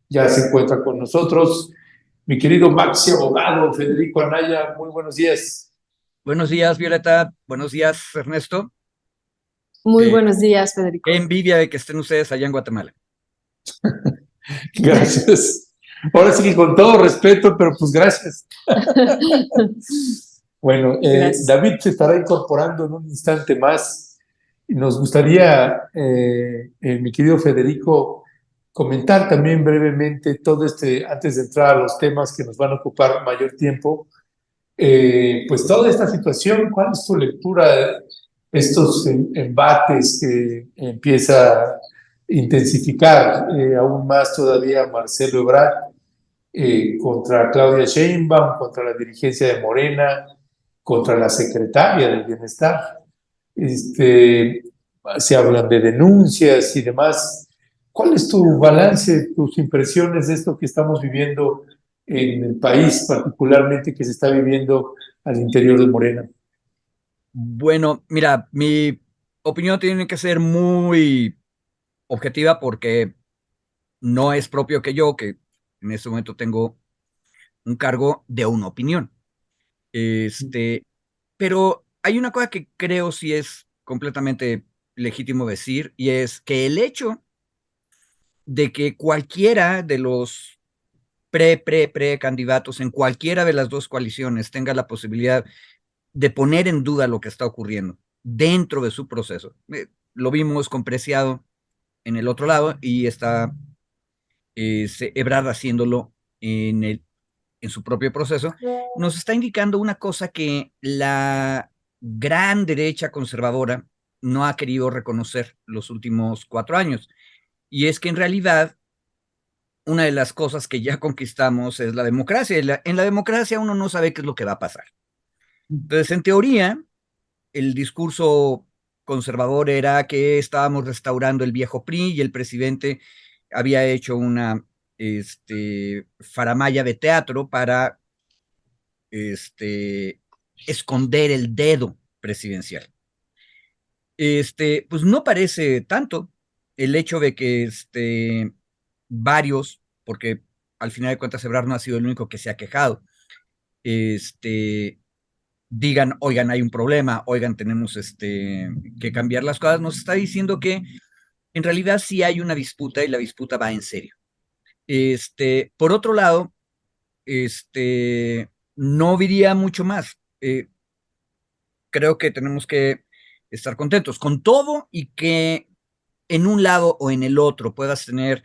Ya se encuentra con nosotros mi querido Maxi Abogado, Federico Anaya. Muy buenos días. Buenos días, Violeta. Buenos días, Ernesto. Muy Eh, buenos días, Qué Federico. envidia de que estén ustedes allá en Guatemala. Gracias. Ahora sí que con todo respeto, pero pues gracias. Bueno, Gracias. David se estará incorporando en un instante más. Nos gustaría, mi querido Federico, comentar también brevemente todo antes de entrar a los temas que nos van a ocupar mayor tiempo, pues toda esta situación. ¿Cuál es tu lectura de estos embates que empieza a intensificar aún más todavía Marcelo Ebrard contra Claudia Sheinbaum, contra la dirigencia de Morena, contra la secretaria del Bienestar? Este, Se hablan de denuncias y demás. ¿Cuál es tu balance, tus impresiones de esto que estamos viviendo en el país, particularmente que se está viviendo al interior de Morena? Bueno, mira, mi opinión tiene que ser muy objetiva porque no es propio que yo, que en este momento tengo un cargo de una opinión. Pero hay una cosa que creo sí es completamente legítimo decir, y es que el hecho de que cualquiera de los pre candidatos en cualquiera de las dos coaliciones tenga la posibilidad de poner en duda lo que está ocurriendo dentro de su proceso. Lo vimos con Preciado en el otro lado y está Ebrard haciéndolo en su propio proceso. Nos está indicando una cosa que la gran derecha conservadora no ha querido reconocer los últimos 4 años. Y es que en realidad una de las cosas que ya conquistamos es la democracia. En la democracia uno no sabe qué es lo que va a pasar. Entonces, en teoría, el discurso conservador era que estábamos restaurando el viejo PRI y el presidente había hecho una faramalla de teatro para esconder el dedo presidencial. Pues no parece tanto el hecho de que varios, porque al final de cuentas Ebrard no ha sido el único que se ha quejado, digan, oigan, hay un problema, oigan, tenemos que cambiar las cosas, nos está diciendo que en realidad sí hay una disputa y la disputa va en serio. Por otro lado, no diría mucho más. Creo que tenemos que estar contentos con todo y que en un lado o en el otro puedas tener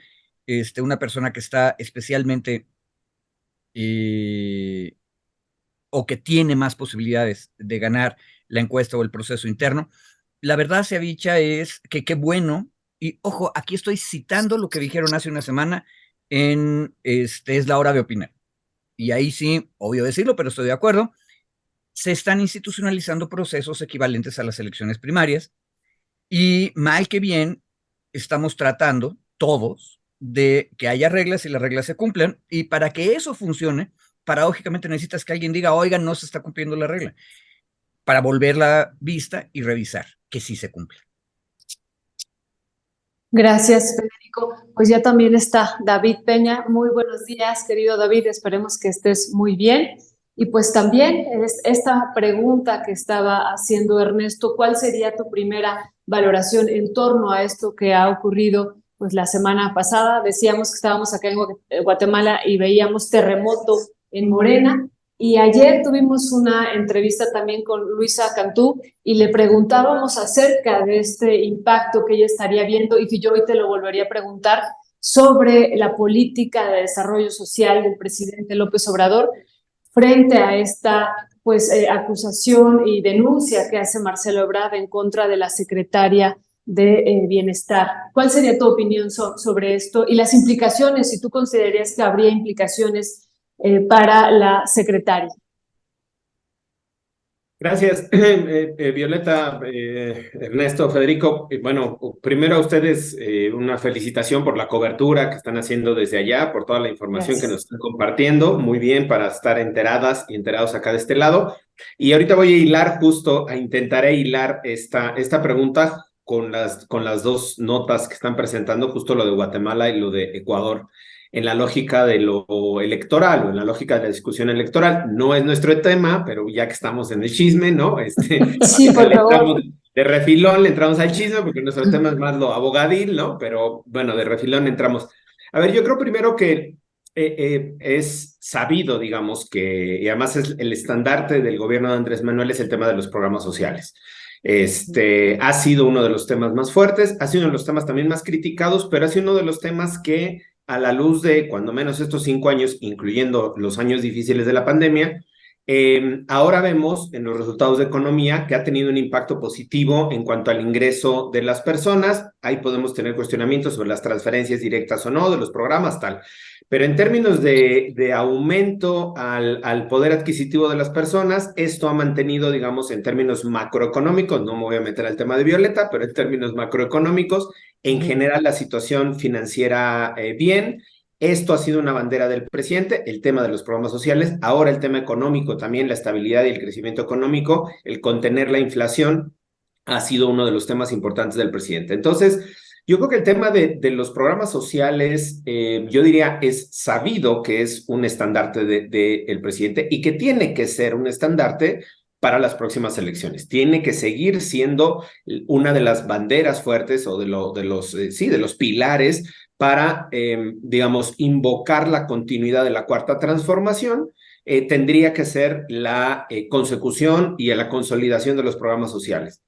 una persona que está especialmente eh, o que tiene más posibilidades de ganar la encuesta o el proceso interno. La verdad sea dicha es que qué bueno, y ojo, aquí estoy citando lo que dijeron hace una semana en Es la hora de opinar. Y ahí sí, obvio decirlo, pero estoy de acuerdo, se están institucionalizando procesos equivalentes a las elecciones primarias y mal que bien estamos tratando todos de que haya reglas y las reglas se cumplan, y para que eso funcione, paradójicamente necesitas que alguien diga, oiga, no se está cumpliendo la regla, para volver la vista y revisar que sí se cumple. Gracias, Federico. Pues ya también está David Peña. Muy buenos días, querido David. Esperemos que estés muy bien. Y pues también es esta pregunta que estaba haciendo Ernesto, ¿cuál sería tu primera valoración en torno a esto que ha ocurrido pues la semana pasada? Decíamos que estábamos acá en Guatemala y veíamos terremoto en Morena. Y ayer tuvimos una entrevista también con Luisa Cantú y le preguntábamos acerca de este impacto que ella estaría viendo, y que yo hoy te lo volvería a preguntar, sobre la política de desarrollo social del presidente López Obrador frente a esta acusación y denuncia que hace Marcelo Ebrard en contra de la secretaria de Bienestar. ¿Cuál sería tu opinión sobre esto y las implicaciones, si tú considerarías que habría implicaciones para la secretaria? Gracias, Violeta, Ernesto, Federico. Bueno, primero a ustedes una felicitación por la cobertura que están haciendo desde allá, por toda la información que nos Gracias. están compartiendo. Muy bien para estar enteradas y enterados acá de este lado. Y ahorita voy a hilar intentaré hilar esta pregunta con las dos notas que están presentando, justo lo de Guatemala y lo de Ecuador. en la lógica de lo electoral o en la lógica de la discusión electoral. No es nuestro tema, pero ya que estamos en el chisme, ¿no? Sí, por favor. De refilón le entramos al chisme porque nuestro tema es más lo abogadil, ¿no? Pero bueno, de refilón entramos. A ver, yo creo primero que es sabido, digamos, y además es el estandarte del gobierno de Andrés Manuel es el tema de los programas sociales. Ha sido uno de los temas más fuertes, ha sido uno de los temas también más criticados, pero ha sido uno de los temas que, a la luz de cuando menos estos 5 años, incluyendo los años difíciles de la pandemia, ahora vemos en los resultados de economía que ha tenido un impacto positivo en cuanto al ingreso de las personas. Ahí podemos tener cuestionamientos sobre las transferencias directas o no de los programas, tal. Pero en términos de aumento al poder adquisitivo de las personas, esto ha mantenido, digamos, en términos macroeconómicos, no me voy a meter al tema de Violeta, pero en términos macroeconómicos, en general la situación financiera bien. Esto ha sido una bandera del presidente, el tema de los programas sociales, ahora el tema económico también, la estabilidad y el crecimiento económico, el contener la inflación, ha sido uno de los temas importantes del presidente. Entonces, yo creo que el tema de los programas sociales, yo diría, es sabido que es un estandarte del presidente y que tiene que ser un estandarte para las próximas elecciones. Tiene que seguir siendo una de las banderas fuertes o de los pilares para, digamos, invocar la continuidad de la Cuarta Transformación. Tendría que ser la consecución y la consolidación de los programas sociales.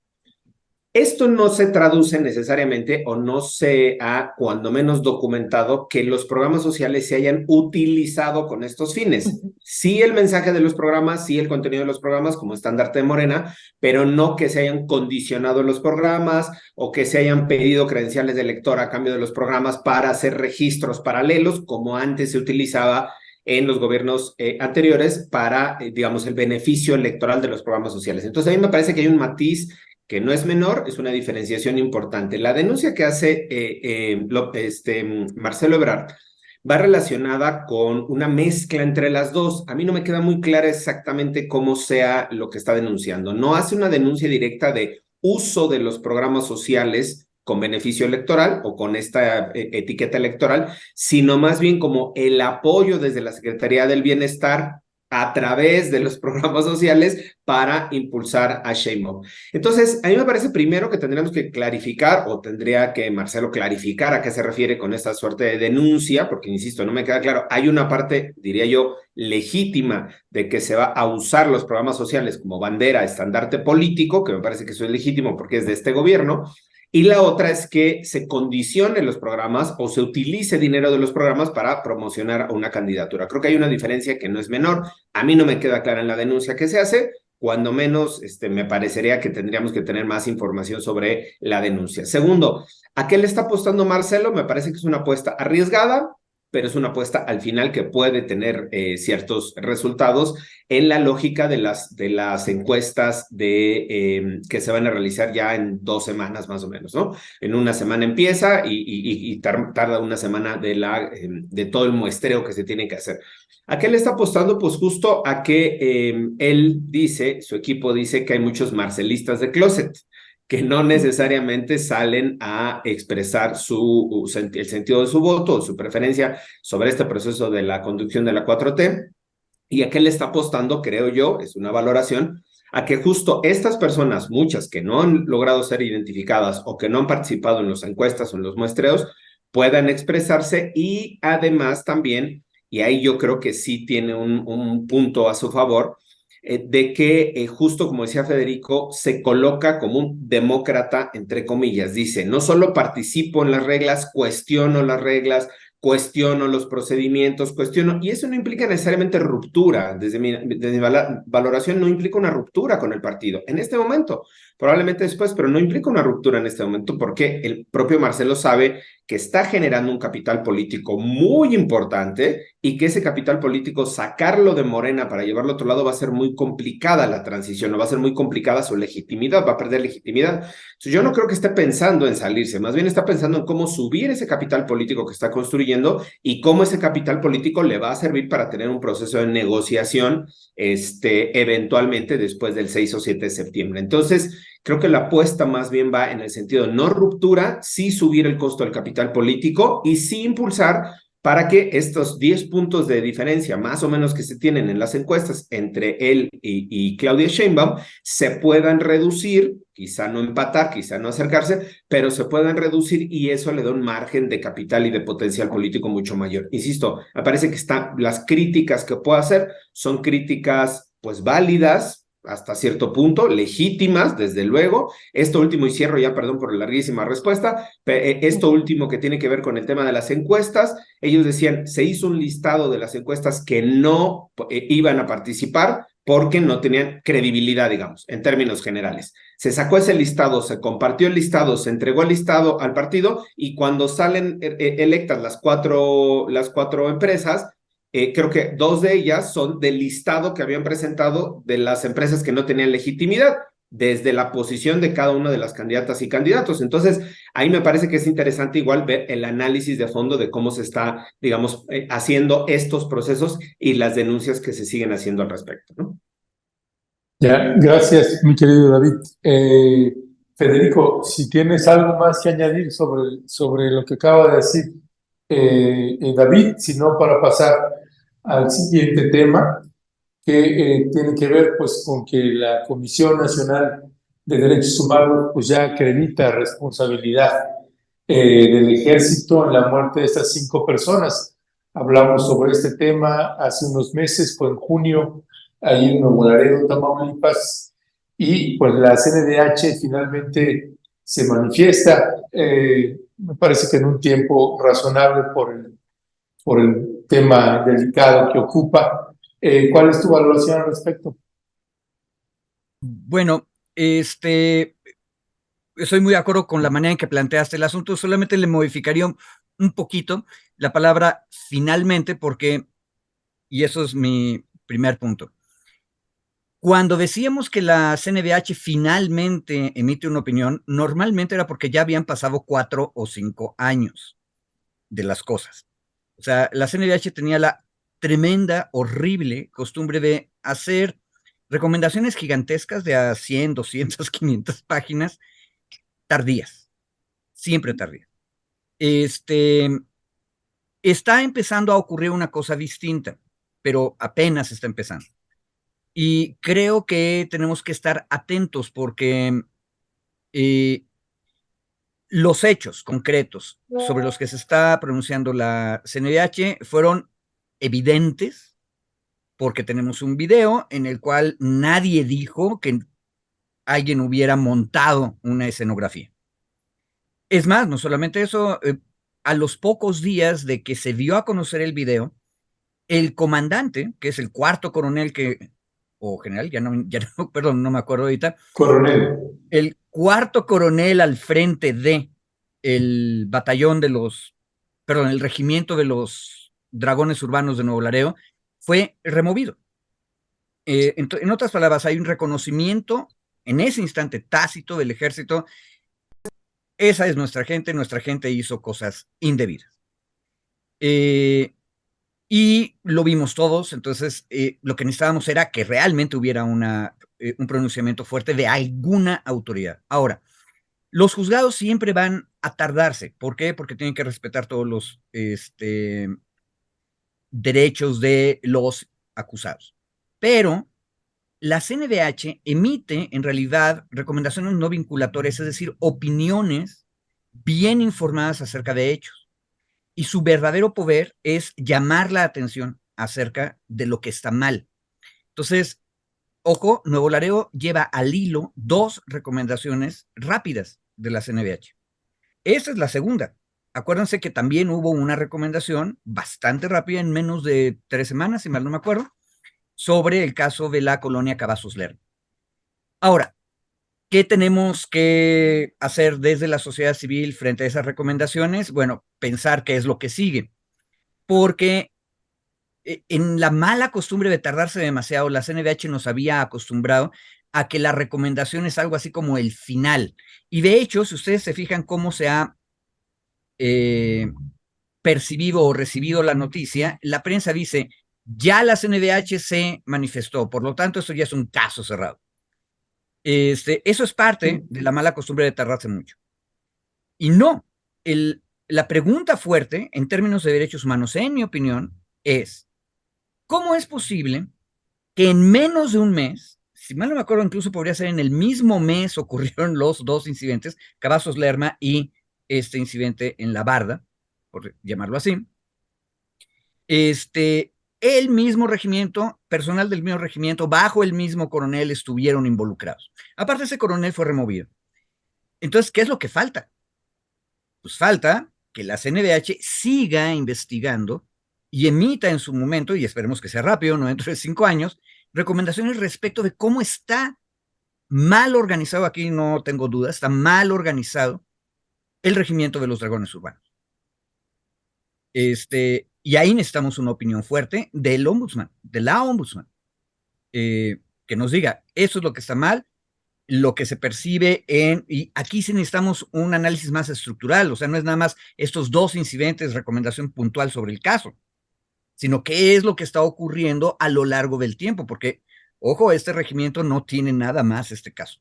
Esto no se traduce necesariamente o no se ha, cuando menos, documentado que los programas sociales se hayan utilizado con estos fines. Sí el mensaje de los programas, sí el contenido de los programas como estandarte de Morena, pero no que se hayan condicionado los programas o que se hayan pedido credenciales de lector a cambio de los programas para hacer registros paralelos como antes se utilizaba en los gobiernos anteriores para, digamos, el beneficio electoral de los programas sociales. Entonces a mí me parece que hay un matiz que no es menor, es una diferenciación importante. La denuncia que hace Marcelo Ebrard va relacionada con una mezcla entre las dos. A mí no me queda muy clara exactamente cómo sea lo que está denunciando. No hace una denuncia directa de uso de los programas sociales con beneficio electoral o con esta etiqueta electoral, sino más bien como el apoyo desde la Secretaría del Bienestar a través de los programas sociales para impulsar a Sheinbaum. Entonces, a mí me parece primero que tendríamos que clarificar, o tendría que Marcelo clarificar a qué se refiere con esta suerte de denuncia, porque, insisto, no me queda claro. Hay una parte, diría yo, legítima de que se va a usar los programas sociales como bandera, estandarte político, que me parece que eso es legítimo porque es de este gobierno, y la otra es que se condicionen los programas o se utilice dinero de los programas para promocionar a una candidatura. Creo que hay una diferencia que no es menor. A mí no me queda clara en la denuncia que se hace, cuando menos me parecería que tendríamos que tener más información sobre la denuncia. Segundo, ¿a qué le está apostando Marcelo? Me parece que es una apuesta arriesgada, pero es una apuesta al final que puede tener ciertos resultados en la lógica de las encuestas que se van a realizar ya en 2 semanas más o menos, ¿no? En una semana empieza y tarda una semana de todo el muestreo que se tiene que hacer. ¿A qué le está apostando? Pues justo a que él dice, su equipo dice que hay muchos marcelistas de closet, que no necesariamente salen a expresar el sentido de su voto o su preferencia sobre este proceso de la conducción de la 4T. ¿Y a qué le está apostando? Creo yo, es una valoración, a que justo estas personas, muchas que no han logrado ser identificadas o que no han participado en las encuestas o en los muestreos, puedan expresarse y además también, y ahí yo creo que sí tiene un punto a su favor, de que justo como decía Federico, se coloca como un demócrata, entre comillas. Dice, no solo participo en las reglas, cuestiono las reglas, cuestiono los procedimientos, y eso no implica necesariamente ruptura. Desde mi valoración no implica una ruptura con el partido en este momento, probablemente después, pero no implica una ruptura en este momento porque el propio Marcelo sabe que está generando un capital político muy importante y que ese capital político, sacarlo de Morena para llevarlo a otro lado, va a ser muy complicada la transición, no va a ser muy complicada su legitimidad, va a perder legitimidad. Entonces, yo no creo que esté pensando en salirse, más bien está pensando en cómo subir ese capital político que está construyendo y cómo ese capital político le va a servir para tener un proceso de negociación eventualmente después del 6 o 7 de septiembre. Entonces, creo que la apuesta más bien va en el sentido de no ruptura, sí subir el costo del capital político y sí impulsar para que estos 10 puntos de diferencia más o menos que se tienen en las encuestas entre él y Claudia Sheinbaum se puedan reducir, quizá no empatar, quizá no acercarse, pero se puedan reducir y eso le da un margen de capital y de potencial político mucho mayor. Insisto, me parece que las críticas que puedo hacer son críticas pues válidas, hasta cierto punto, legítimas, desde luego. Esto último, y cierro ya, perdón por la larguísima respuesta, esto último que tiene que ver con el tema de las encuestas, ellos decían, se hizo un listado de las encuestas que no iban a participar porque no tenían credibilidad, digamos, en términos generales. Se sacó ese listado, se compartió el listado, se entregó el listado al partido y cuando salen electas las cuatro empresas, creo que 2 de ellas son del listado que habían presentado de las empresas que no tenían legitimidad, desde la posición de cada una de las candidatas y candidatos. Entonces, ahí me parece que es interesante igual ver el análisis de fondo de cómo se está, digamos, haciendo estos procesos y las denuncias que se siguen haciendo al respecto, ¿no? Ya, gracias, mi querido David. Federico, si tienes algo más que añadir sobre lo que acaba de decir David, si no, para pasar al siguiente tema, que tiene que ver pues con que la Comisión Nacional de Derechos Humanos pues ya acredita responsabilidad del ejército en la muerte de estas 5 personas. Hablamos sobre este tema hace unos meses, fue en junio, ahí en Nuevo Laredo, Tamaulipas, y pues la CNDH finalmente se manifiesta, me parece que en un tiempo razonable por el tema delicado que ocupa. ¿Cuál es tu valoración al respecto? Bueno, estoy muy de acuerdo con la manera en que planteaste el asunto, solamente le modificaría un poquito la palabra finalmente, porque, y eso es mi primer punto, cuando decíamos que la CNDH finalmente emite una opinión, normalmente era porque ya habían pasado 4 o 5 años de las cosas. O sea, la CNDH tenía la tremenda, horrible costumbre de hacer recomendaciones gigantescas de a 100, 200, 500 páginas, tardías, siempre tardías. Está empezando a ocurrir una cosa distinta, pero apenas está empezando. Y creo que tenemos que estar atentos porque los hechos concretos sobre los que se está pronunciando la CNDH fueron evidentes porque tenemos un video en el cual nadie dijo que alguien hubiera montado una escenografía. Es más, no solamente eso, a los pocos días de que se dio a conocer el video, el comandante, que es el 4º coronel o general, ya no, perdón, no me acuerdo ahorita. Coronel. El 4º coronel al frente de el batallón el regimiento de los dragones urbanos de Nuevo Laredo, fue removido. En otras palabras, hay un reconocimiento en ese instante tácito del ejército. Esa es nuestra gente hizo cosas indebidas. Y lo vimos todos, entonces lo que necesitábamos era que realmente hubiera un pronunciamiento fuerte de alguna autoridad. Ahora, los juzgados siempre van a tardarse. ¿Por qué? Porque tienen que respetar todos los derechos de los acusados. Pero la CNDH emite en realidad recomendaciones no vinculatorias, es decir, opiniones bien informadas acerca de hechos. Y su verdadero poder es llamar la atención acerca de lo que está mal. Entonces, ojo, Nuevo Laredo lleva al hilo 2 recomendaciones rápidas de la CNDH. Esta es la segunda. Acuérdense que también hubo una recomendación bastante rápida en menos de 3 semanas, si mal no me acuerdo, sobre el caso de la colonia Cavazos Lerdo. Ahora, ¿qué tenemos que hacer desde la sociedad civil frente a esas recomendaciones? Bueno, pensar qué es lo que sigue, porque en la mala costumbre de tardarse demasiado, la CNDH nos había acostumbrado a que la recomendación es algo así como el final. Y de hecho, si ustedes se fijan cómo se ha percibido o recibido la noticia, la prensa dice, ya la CNDH se manifestó, por lo tanto, esto ya es un caso cerrado. Eso es parte de la mala costumbre de tardarse mucho. Y no, la pregunta fuerte en términos de derechos humanos, en mi opinión, es ¿cómo es posible que en menos de un mes, si mal no me acuerdo, incluso podría ser en el mismo mes, ocurrieron los dos incidentes, Cavazos Lerma y este incidente en La Barda, por llamarlo así, el mismo regimiento, personal del mismo regimiento, bajo el mismo coronel, estuvieron involucrados. Aparte, ese coronel fue removido. Entonces, ¿qué es lo que falta? Pues falta que la CNDH siga investigando y emita en su momento, y esperemos que sea rápido, no dentro de 5 años, recomendaciones respecto de cómo está mal organizado, aquí no tengo dudas, está mal organizado el regimiento de los dragones urbanos. Y ahí necesitamos una opinión fuerte del ombudsman, de la ombudsman, que nos diga, eso es lo que está mal, lo que se percibe y aquí sí necesitamos un análisis más estructural, o sea, no es nada más estos dos incidentes, recomendación puntual sobre el caso, sino qué es lo que está ocurriendo a lo largo del tiempo, porque, ojo, este regimiento no tiene nada más este caso.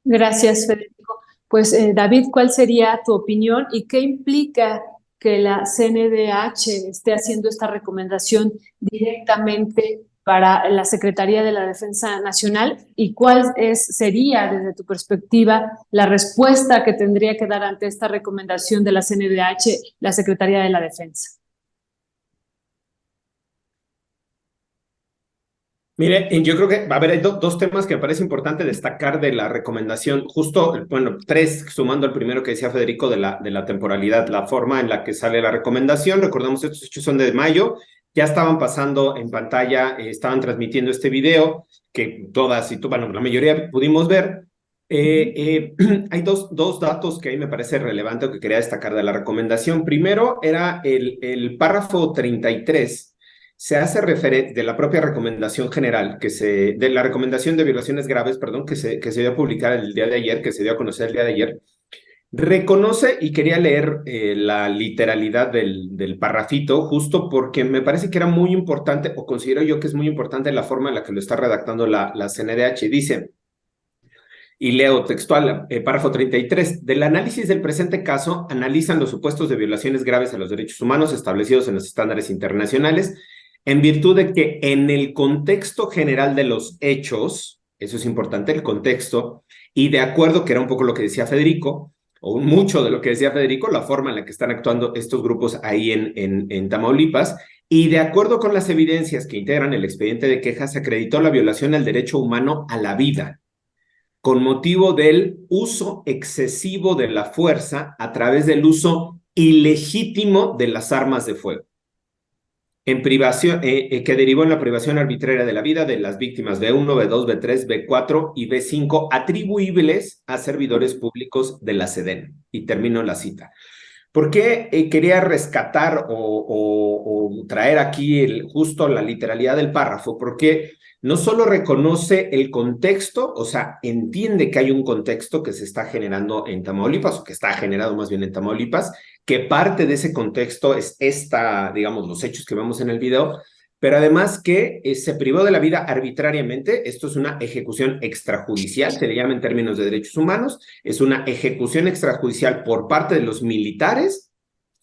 Gracias, Federico. Pues, David, ¿cuál sería tu opinión y qué implica que la CNDH esté haciendo esta recomendación directamente para la Secretaría de la Defensa Nacional? ¿Y cuál sería, desde tu perspectiva, la respuesta que tendría que dar ante esta recomendación de la CNDH la Secretaría de la Defensa? Mire, yo creo que, a ver, hay dos temas que me parece importante destacar de la recomendación, justo, bueno, tres, sumando al primero que decía Federico de la temporalidad, la forma en la que sale la recomendación. Recordemos, estos hechos son de mayo, ya estaban pasando en pantalla, estaban transmitiendo este video, que todas bueno, la mayoría pudimos ver. Hay dos datos que a mí me parece relevante o que quería destacar de la recomendación. Primero era el párrafo 33, se hace referencia de la propia recomendación general, de la recomendación de violaciones graves, perdón, que se dio a publicar el día de ayer, que se dio a conocer el día de ayer, reconoce, y quería leer la literalidad del parrafito, justo porque me parece que era muy importante, o considero yo que es muy importante la forma en la que lo está redactando la CNDH. Dice, y leo textual, párrafo 33, del análisis del presente caso, analizan los supuestos de violaciones graves a los derechos humanos establecidos en los estándares internacionales, en virtud de que en el contexto general de los hechos, eso es importante, el contexto, y de acuerdo, que era un poco lo que decía Federico, o mucho de lo que decía Federico, la forma en la que están actuando estos grupos ahí en Tamaulipas, y de acuerdo con las evidencias que integran el expediente de quejas, se acreditó la violación al derecho humano a la vida, con motivo del uso excesivo de la fuerza a través del uso ilegítimo de las armas de fuego, en privación, que derivó en la privación arbitraria de la vida de las víctimas B1, B2, B3, B4 y B5 atribuibles a servidores públicos de la SEDEN. Y termino la cita. ¿Por qué quería rescatar o traer aquí justo la literalidad del párrafo? Porque no solo reconoce el contexto, o sea, entiende que hay un contexto que se está generando en Tamaulipas, o que está generado más bien en Tamaulipas, que parte de ese contexto es digamos, los hechos que vemos en el video, pero además que se privó de la vida arbitrariamente. Esto es una ejecución extrajudicial, se le llama en términos de derechos humanos, es una ejecución extrajudicial por parte de los militares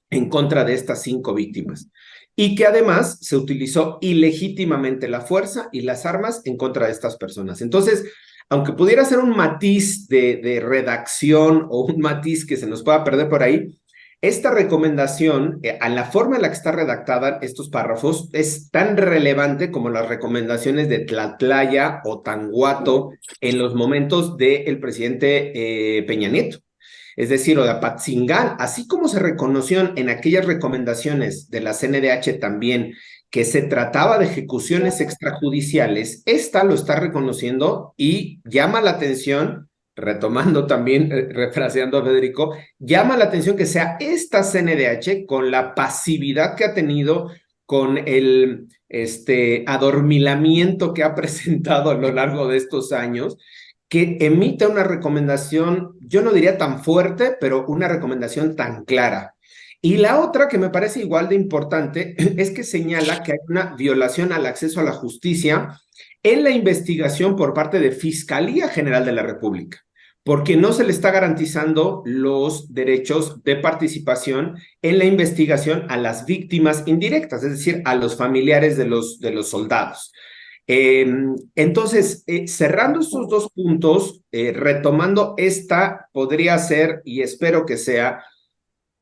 en contra de estas 5 víctimas, y que además se utilizó ilegítimamente la fuerza y las armas en contra de estas personas. Entonces, aunque pudiera ser un matiz de redacción o un matiz que se nos pueda perder por ahí, esta recomendación, a la forma en la que está redactada estos párrafos, es tan relevante como las recomendaciones de Tlatlaya o Tanguato en los momentos del presidente Peña Nieto. Es decir, o de Apatzingán, así como se reconoció en aquellas recomendaciones de la CNDH también que se trataba de ejecuciones extrajudiciales, esta lo está reconociendo y llama la atención, retomando también, refraseando a Federico, llama la atención que sea esta CNDH, con la pasividad que ha tenido, con el adormilamiento que ha presentado a lo largo de estos años, que emita una recomendación, yo no diría tan fuerte, pero una recomendación tan clara. Y la otra, que me parece igual de importante, es que señala que hay una violación al acceso a la justicia en la investigación por parte de Fiscalía General de la República. porque no se le está garantizando los derechos de participación en la investigación a las víctimas indirectas, es decir, a los familiares de los soldados. Entonces, cerrando estos dos puntos, retomando esta, podría ser, y espero que sea,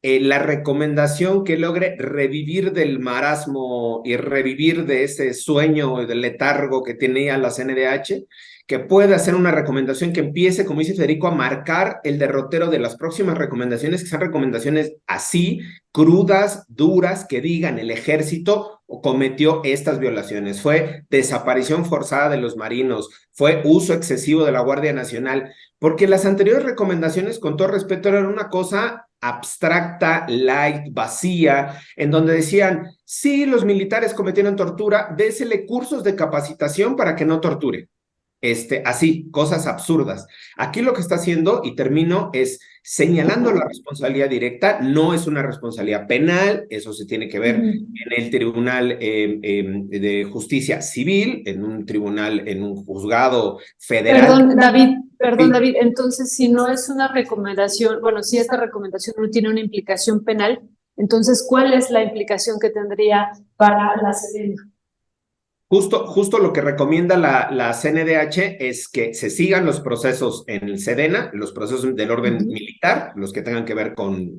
la recomendación que logre revivir del marasmo y revivir de ese sueño del letargo que tenía la CNDH, que pueda hacer una recomendación que empiece, como dice Federico, a marcar el derrotero de las próximas recomendaciones, que sean recomendaciones así, crudas, duras, que digan el ejército cometió estas violaciones, fue desaparición forzada de los marinos, fue uso excesivo de la Guardia Nacional, porque las anteriores recomendaciones, con todo respeto, eran una cosa abstracta, light, vacía, en donde decían, sí, los militares cometieron tortura, désele cursos de capacitación para que no torture. Así, cosas absurdas. Aquí lo que está haciendo, y termino, es señalando la responsabilidad directa, no es una responsabilidad penal, eso se tiene que ver en el Tribunal de Justicia Civil, en un tribunal, en un juzgado federal. Perdón, David, entonces si no es una recomendación, bueno, si esta recomendación no tiene una implicación penal, entonces, ¿cuál es la implicación que tendría para la Sedena? Justo lo que recomienda la CNDH es que se sigan los procesos en el Sedena, los procesos del orden militar, los que tengan que ver con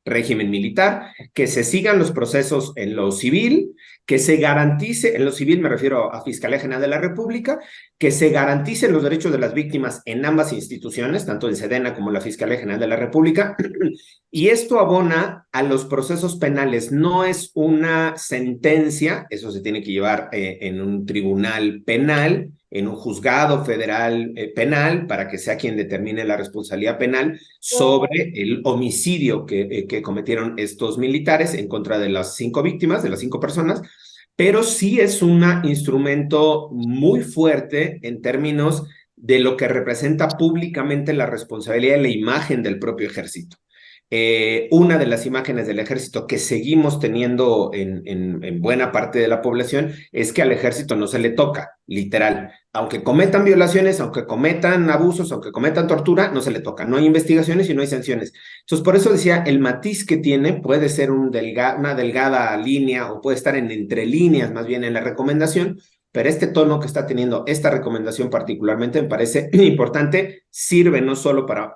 régimen militar, que se sigan los procesos en lo civil, que se garantice, en lo civil me refiero a Fiscalía General de la República, que se garanticen los derechos de las víctimas en ambas instituciones, tanto el Sedena como la Fiscalía General de la República, y esto abona a los procesos penales, no es una sentencia, eso se tiene que llevar en un tribunal penal, en un juzgado federal penal, para que sea quien determine la responsabilidad penal sobre el homicidio que cometieron estos militares en contra de las 5 víctimas, de las 5 personas, pero sí es un instrumento muy fuerte en términos de lo que representa públicamente la responsabilidad y la imagen del propio ejército. Una de las imágenes del ejército que seguimos teniendo en buena parte de la población es que al ejército no se le toca, literal. Aunque cometan violaciones, aunque cometan abusos, aunque cometan tortura, no se le toca. No hay investigaciones y no hay sanciones. Entonces, por eso decía, el matiz que tiene puede ser una delgada línea o puede estar entre líneas, más bien en la recomendación, pero este tono que está teniendo esta recomendación particularmente me parece importante, sirve no solo para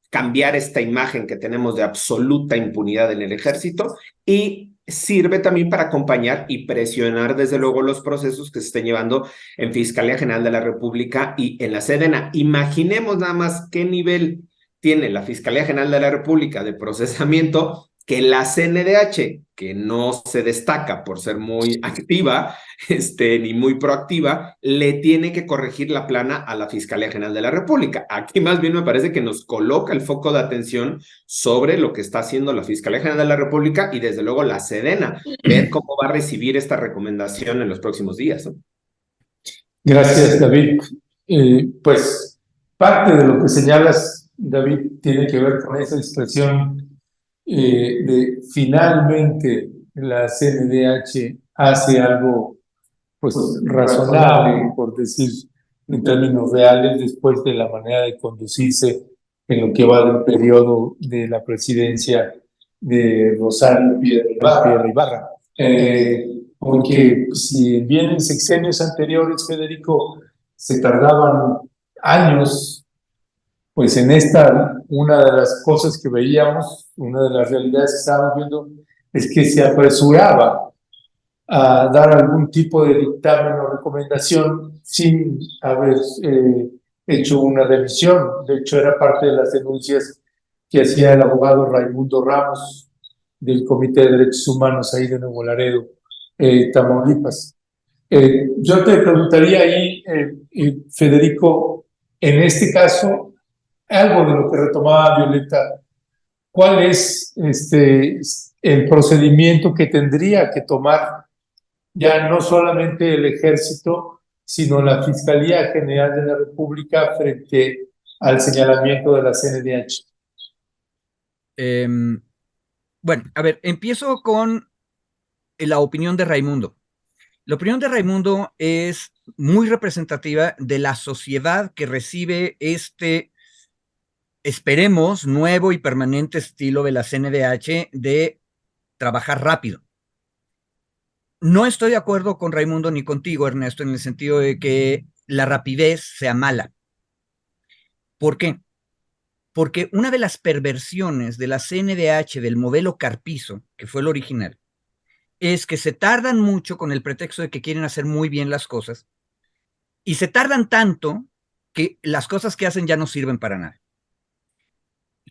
cambiar esta imagen que tenemos de absoluta impunidad en el ejército y sirve también para acompañar y presionar desde luego los procesos que se estén llevando en Fiscalía General de la República y en la Sedena. Imaginemos nada más qué nivel tiene la Fiscalía General de la República de procesamiento que la CNDH, que no se destaca por ser muy activa, ni muy proactiva, le tiene que corregir la plana a la Fiscalía General de la República. Aquí más bien me parece que nos coloca el foco de atención sobre lo que está haciendo la Fiscalía General de la República y desde luego la Sedena, ver cómo va a recibir esta recomendación en los próximos días, ¿no? Gracias, David. Pues parte de lo que señalas, David, tiene que ver con esa expresión de finalmente la CNDH hace algo pues razonable, por decir en términos reales, después de la manera de conducirse en lo que va del periodo de la presidencia de Rosario Piedra Ibarra. Porque si bien en sexenios anteriores, Federico, se tardaban años, pues en esta, una de las cosas que veíamos, una de las realidades que estábamos viendo, es que se apresuraba a dar algún tipo de dictamen o recomendación sin haber hecho una revisión. De hecho, era parte de las denuncias que hacía el abogado Raimundo Ramos del Comité de Derechos Humanos ahí de Nuevo Laredo, Tamaulipas. Yo te preguntaría ahí, Federico, en este caso, algo de lo que retomaba Violeta, ¿cuál es el procedimiento que tendría que tomar ya no solamente el ejército, sino la Fiscalía General de la República frente al señalamiento de la CNDH? Bueno, a ver, empiezo con la opinión de Raimundo. La opinión de Raimundo es muy representativa de la sociedad que recibe este, esperemos, nuevo y permanente estilo de la CNDH de trabajar rápido. No estoy de acuerdo con Raimundo ni contigo, Ernesto, en el sentido de que la rapidez sea mala. ¿Por qué? Porque una de las perversiones de la CNDH del modelo Carpizo, que fue el original, es que se tardan mucho con el pretexto de que quieren hacer muy bien las cosas, y se tardan tanto que las cosas que hacen ya no sirven para nada.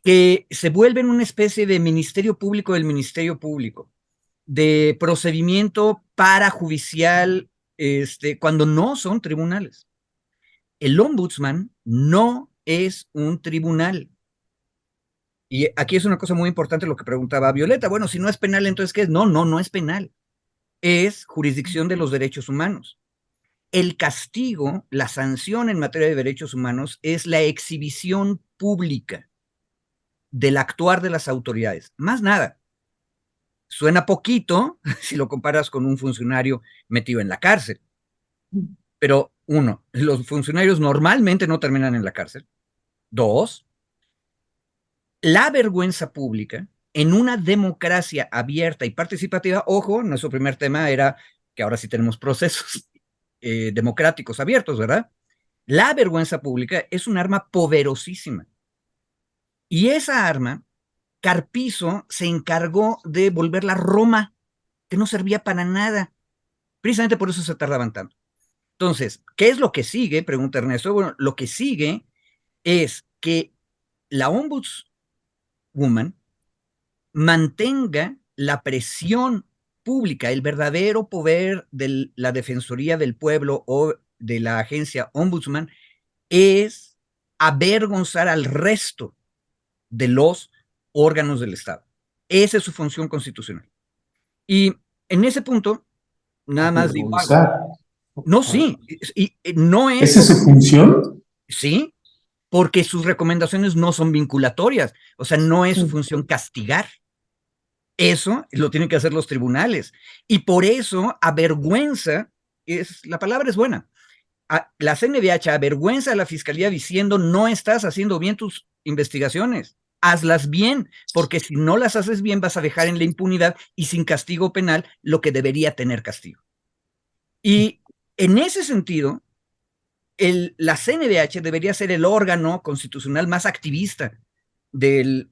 Que se vuelven una especie de ministerio público del ministerio público, de procedimiento parajudicial, cuando no son tribunales. El ombudsman no es un tribunal. Y aquí es una cosa muy importante lo que preguntaba Violeta. Bueno, si no es penal, entonces ¿qué es? No, no es penal. Es jurisdicción de los derechos humanos. El castigo, la sanción en materia de derechos humanos es la exhibición pública del actuar de las autoridades. Más nada. Suena poquito si lo comparas con un funcionario metido en la cárcel. Pero, uno, los funcionarios normalmente no terminan en la cárcel. Dos, la vergüenza pública en una democracia abierta y participativa. Ojo, nuestro primer tema era que ahora sí tenemos procesos democráticos abiertos, ¿verdad? La vergüenza pública es un arma poderosísima. Y esa arma, Carpizo se encargó de volverla Roma, que no servía para nada. Precisamente por eso se tardaban tanto. Entonces, ¿qué es lo que sigue? Pregunta Ernesto. Bueno, lo que sigue es que la ombudswoman mantenga la presión pública, el verdadero poder de la Defensoría del Pueblo o de la agencia ombudsman es avergonzar al resto de los órganos del Estado. Esa es su función constitucional. Y en ese punto, nada más digo, no, sí, y no es... ¿Esa es su función? Sí, porque sus recomendaciones no son vinculatorias, o sea, no es su función castigar. Eso lo tienen que hacer los tribunales. Y por eso avergüenza, la palabra es buena, la CNDH avergüenza a la fiscalía diciendo no estás haciendo bien tus investigaciones, hazlas bien, porque si no las haces bien vas a dejar en la impunidad y sin castigo penal lo que debería tener castigo. Y en ese sentido, la CNDH debería ser el órgano constitucional más activista de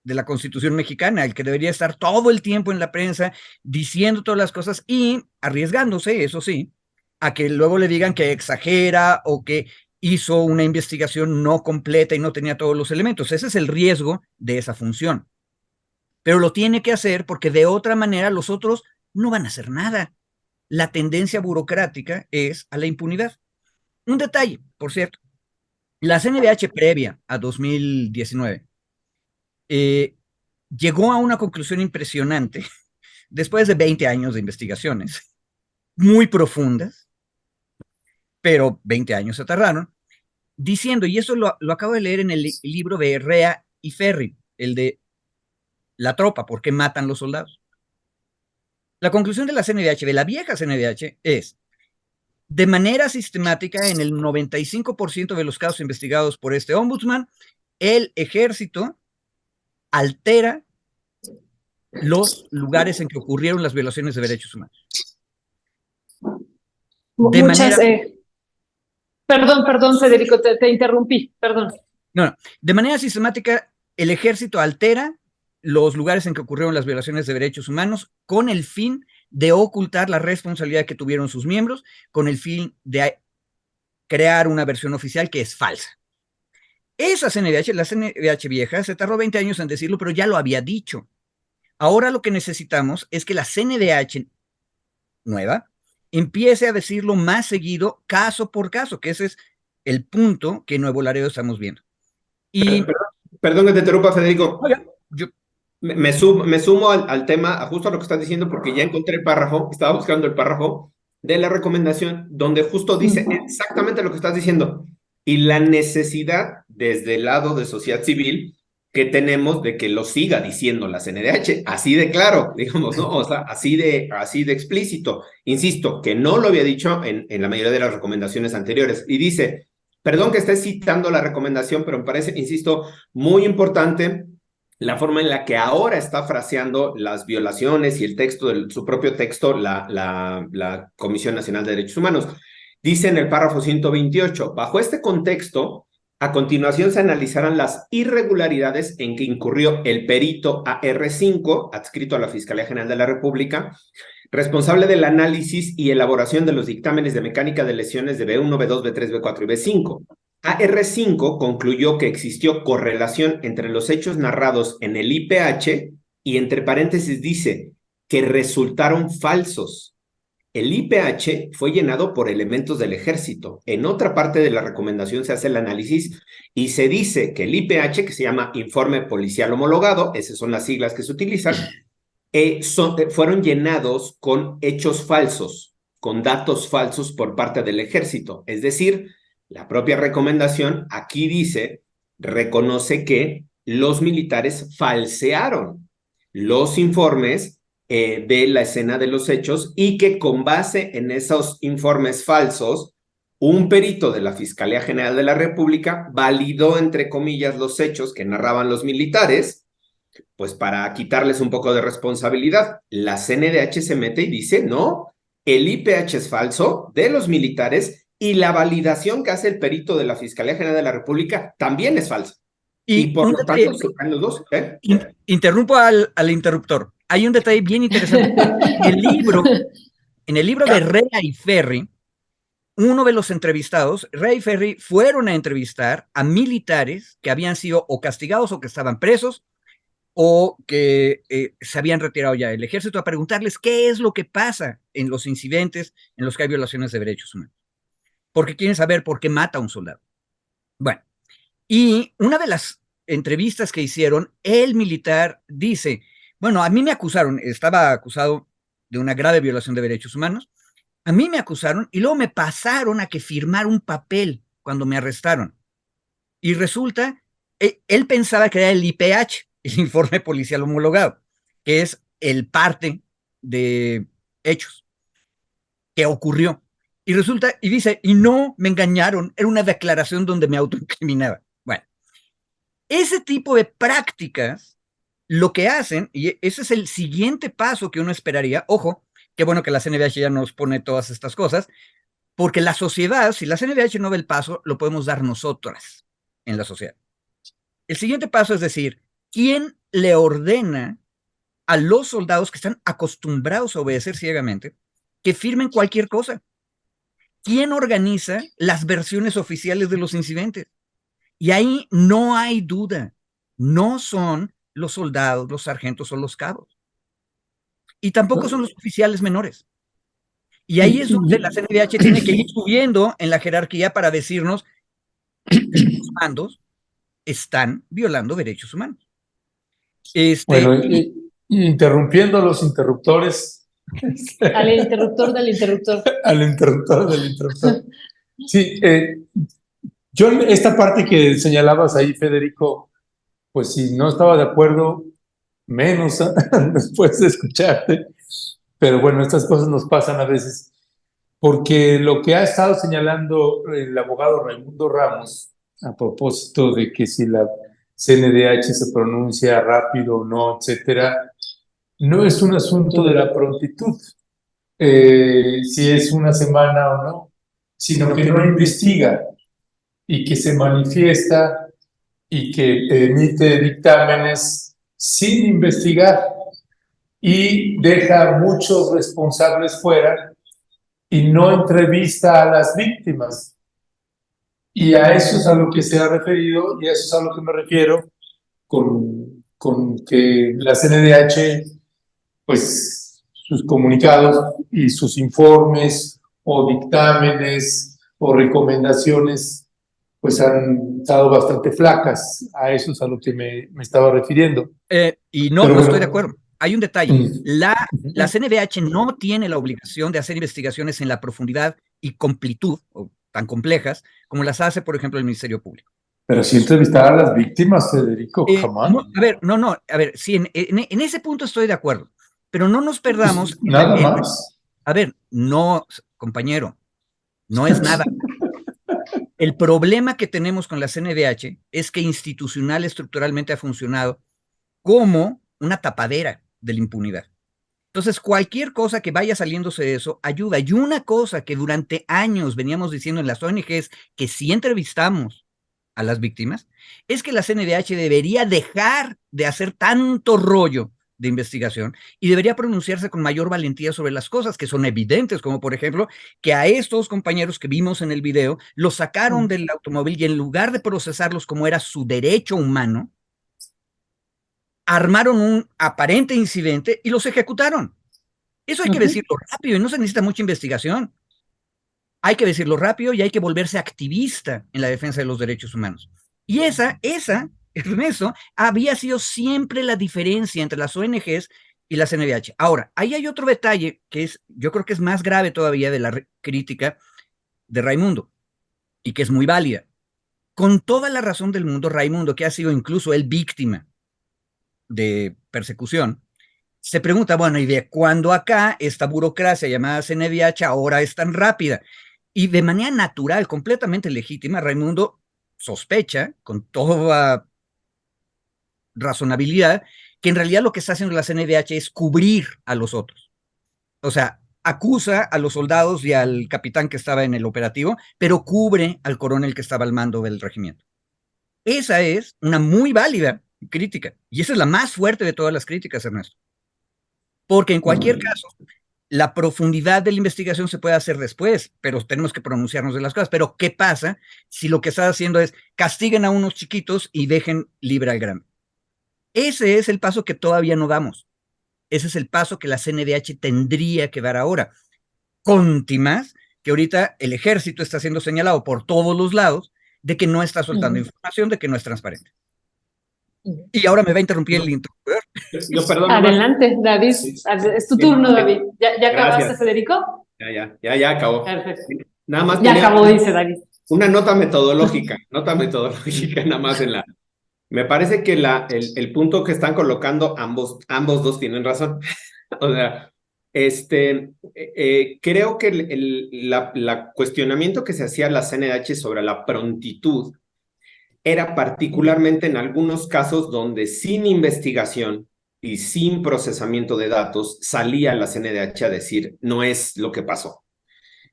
la Constitución mexicana, el que debería estar todo el tiempo en la prensa diciendo todas las cosas y arriesgándose, eso sí, a que luego le digan que exagera o que hizo una investigación no completa y no tenía todos los elementos. Ese es el riesgo de esa función. Pero lo tiene que hacer porque de otra manera los otros no van a hacer nada. La tendencia burocrática es a la impunidad. Un detalle, por cierto, la CNDH previa a 2019 llegó a una conclusión impresionante después de 20 años de investigaciones muy profundas, pero 20 años se tardaron, diciendo, y eso lo acabo de leer en el libro de Rea y Ferri, el de La tropa, ¿por qué matan los soldados? La conclusión de la CNDH, de la vieja CNDH, es, de manera sistemática, en el 95% de los casos investigados por este ombudsman, el ejército altera los lugares en que ocurrieron las violaciones de derechos humanos. Perdón, Federico, te interrumpí, perdón. No, de manera sistemática, el ejército altera los lugares en que ocurrieron las violaciones de derechos humanos con el fin de ocultar la responsabilidad que tuvieron sus miembros, con el fin de crear una versión oficial que es falsa. Esa CNDH, la CNDH vieja, se tardó 20 años en decirlo, pero ya lo había dicho. Ahora lo que necesitamos es que la CNDH nueva empiece a decirlo más seguido, caso por caso, que ese es el punto que en Nuevo Laredo estamos viendo. Y, perdón que te interrumpa, Federico. Yo me sumo al tema, justo a lo que estás diciendo, porque ya encontré el párrafo, estaba buscando el párrafo de la recomendación, donde justo dice exactamente lo que estás diciendo. Y la necesidad, desde el lado de sociedad civil, que tenemos de que lo siga diciendo la CNDH, así de claro, digamos, ¿no? O sea, así de explícito. Insisto, que no lo había dicho en la mayoría de las recomendaciones anteriores. Y dice, perdón que esté citando la recomendación, pero me parece, insisto, muy importante la forma en la que ahora está fraseando las violaciones y el texto, su propio texto, la Comisión Nacional de Derechos Humanos. Dice en el párrafo 128, bajo este contexto, a continuación se analizarán las irregularidades en que incurrió el perito AR5, adscrito a la Fiscalía General de la República, responsable del análisis y elaboración de los dictámenes de mecánica de lesiones de B1, B2, B3, B4 y B5. AR5 concluyó que existió correlación entre los hechos narrados en el IPH y entre paréntesis dice que resultaron falsos. El IPH fue llenado por elementos del ejército. En otra parte de la recomendación se hace el análisis y se dice que el IPH, que se llama Informe Policial Homologado, esas son las siglas que se utilizan, fueron llenados con hechos falsos, con datos falsos por parte del ejército. Es decir, la propia recomendación aquí dice, reconoce que los militares falsearon los informes de la escena de los hechos y que con base en esos informes falsos, un perito de la Fiscalía General de la República validó, entre comillas, los hechos que narraban los militares, pues para quitarles un poco de responsabilidad. La CNDH se mete y dice, no, el IPH es falso de los militares y la validación que hace el perito de la Fiscalía General de la República también es falsa. Y por lo tanto, se caen los dos. Interrumpo al interruptor. Hay un detalle bien interesante. En el libro de Rea y Ferri, uno de los entrevistados, Rea y Ferri, fueron a entrevistar a militares que habían sido o castigados o que estaban presos o que se habían retirado ya del ejército, a preguntarles qué es lo que pasa en los incidentes en los que hay violaciones de derechos humanos. Porque quieren saber por qué mata a un soldado. Bueno, y una de las entrevistas que hicieron, el militar dice, bueno, a mí me acusaron, estaba acusado de una grave violación de derechos humanos, a mí me acusaron y luego me pasaron a que firmar un papel cuando me arrestaron. Y resulta, él pensaba que era el IPH, el Informe Policial Homologado, que es el parte de hechos que ocurrió. Y resulta, y dice, y no me engañaron, era una declaración donde me autoincriminaba. Bueno, ese tipo de prácticas, lo que hacen, y ese es el siguiente paso que uno esperaría, ojo, qué bueno que la CNDH ya nos pone todas estas cosas, porque la sociedad, si la CNDH no ve el paso, lo podemos dar nosotras en la sociedad. El siguiente paso es decir, ¿quién le ordena a los soldados que están acostumbrados a obedecer ciegamente que firmen cualquier cosa? ¿Quién organiza las versiones oficiales de los incidentes? Y ahí no hay duda, no son los soldados, los sargentos o los cabos. Y tampoco son los oficiales menores. Y ahí es donde la CNDH tiene que ir subiendo en la jerarquía para decirnos que los mandos están violando derechos humanos. Bueno, interrumpiendo a los interruptores. Al interruptor del interruptor. Al interruptor del interruptor. Sí, yo esta parte que señalabas ahí, Federico, pues si no estaba de acuerdo, menos después de escucharte. Pero bueno, estas cosas nos pasan a veces. Porque lo que ha estado señalando el abogado Raimundo Ramos, a propósito de que si la CNDH se pronuncia rápido o no, etcétera, no es un asunto de la prontitud, si es una semana o no, sino que no investiga y que se manifiesta y que emite dictámenes sin investigar y deja muchos responsables fuera y no entrevista a las víctimas. Y a eso es a lo que se ha referido y a eso es a lo que me refiero con que la CNDH, pues sus comunicados y sus informes o dictámenes o recomendaciones pues han estado bastante flacas. A eso es a lo que me estaba refiriendo. Y no estoy de acuerdo. Hay un detalle. La CNDH no tiene la obligación de hacer investigaciones en la profundidad y completud, o tan complejas, como las hace, por ejemplo, el Ministerio Público. Pero sí entrevistar a las víctimas, Federico, jamás. A ver, sí, en ese punto estoy de acuerdo, pero no nos perdamos. Nada más. A ver, no, compañero, no es nada. El problema que tenemos con la CNDH es que institucional, estructuralmente ha funcionado como una tapadera de la impunidad. Entonces, cualquier cosa que vaya saliéndose de eso ayuda. Y una cosa que durante años veníamos diciendo en las ONGs, que sí entrevistamos a las víctimas, es que la CNDH debería dejar de hacer tanto rollo de investigación y debería pronunciarse con mayor valentía sobre las cosas que son evidentes, como por ejemplo que a estos compañeros que vimos en el video los sacaron del automóvil y en lugar de procesarlos como era su derecho humano, armaron un aparente incidente y los ejecutaron. Eso hay que decirlo rápido y no se necesita mucha investigación. Hay que decirlo rápido y hay que volverse activista en la defensa de los derechos humanos. Y Ernesto, había sido siempre la diferencia entre las ONGs y la CNDH. Ahora, ahí hay otro detalle que es, yo creo que es más grave todavía de la crítica de Raimundo y que es muy válida. Con toda la razón del mundo, Raimundo, que ha sido incluso él víctima de persecución, se pregunta, bueno, ¿y de cuándo acá esta burocracia llamada CNDH ahora es tan rápida? Y de manera natural, completamente legítima, Raimundo sospecha, con toda razonabilidad, que en realidad lo que está haciendo la CNDH es cubrir a los otros. O sea, acusa a los soldados y al capitán que estaba en el operativo, pero cubre al coronel que estaba al mando del regimiento. Esa es una muy válida crítica, y esa es la más fuerte de todas las críticas, Ernesto. Porque en cualquier caso, la profundidad de la investigación se puede hacer después, pero tenemos que pronunciarnos de las cosas. Pero ¿qué pasa si lo que estás haciendo es castiguen a unos chiquitos y dejen libre al grande? Ese es el paso que todavía no damos. Ese es el paso que la CNDH tendría que dar ahora. Contimás que ahorita el ejército está siendo señalado por todos los lados de que no está soltando información, de que no es transparente. Y ahora me va a interrumpir el interruptor. Perdón, adelante, David. Es tu turno, David. ¿Ya acabaste, Federico? Ya acabó. Perfecto. Nada más ya acabó, dice David. Una nota metodológica nada más en la... Me parece que el punto que están colocando ambos dos tienen razón. O sea, creo que el cuestionamiento que se hacía a la CNDH sobre la prontitud era particularmente en algunos casos donde sin investigación y sin procesamiento de datos salía la CNDH a decir no es lo que pasó.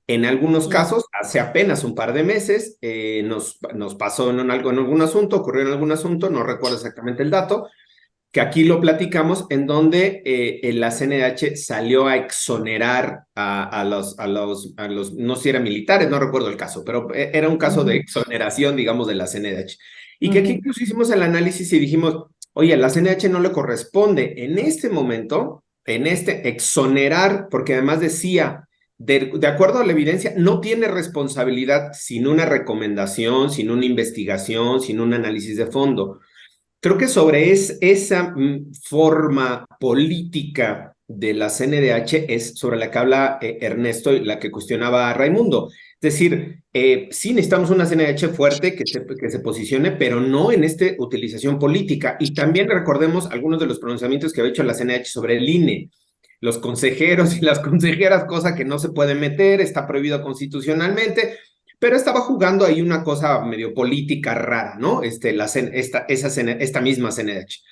En algunos casos, hace apenas un par de meses, nos pasó en algún asunto, ocurrió en algún asunto, no recuerdo exactamente el dato, que aquí lo platicamos, en donde la CNDH salió a exonerar a los, no sé si eran militares, no recuerdo el caso, pero era un caso de exoneración, digamos, de la CNDH. Y que aquí incluso hicimos el análisis y dijimos, oye, a la CNDH no le corresponde en este momento, exonerar, porque además decía, de acuerdo a la evidencia, no tiene responsabilidad sin una recomendación, sin una investigación, sin un análisis de fondo. Creo que sobre esa forma política de la CNDH es sobre la que habla Ernesto y la que cuestionaba a Raimundo. Es decir, sí necesitamos una CNDH fuerte que se posicione, pero no en esta utilización política. Y también recordemos algunos de los pronunciamientos que ha hecho la CNDH sobre el INE. Los consejeros y las consejeras, cosa que no se puede meter, está prohibido constitucionalmente, pero estaba jugando ahí una cosa medio política rara, ¿no? Esta misma CNDH.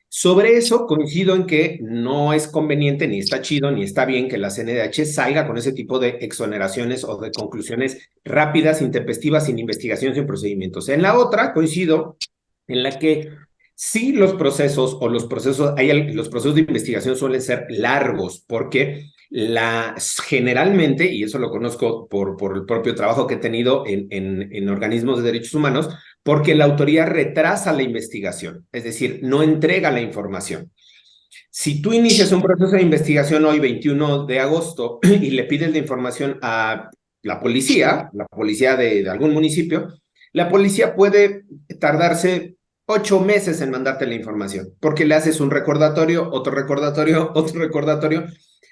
Sobre eso coincido en que no es conveniente, ni está chido, ni está bien que la CNDH salga con ese tipo de exoneraciones o de conclusiones rápidas, intempestivas, sin investigación, sin procedimientos. En la otra coincido en la que sí los procesos de investigación suelen ser largos, porque generalmente, y eso lo conozco por el propio trabajo que he tenido en organismos de derechos humanos, porque la autoría retrasa la investigación, es decir, no entrega la información. Si tú inicias un proceso de investigación hoy, 21 de agosto, y le pides la información a la policía de algún municipio, la policía puede tardarse 8 meses en mandarte la información, porque le haces un recordatorio, otro recordatorio,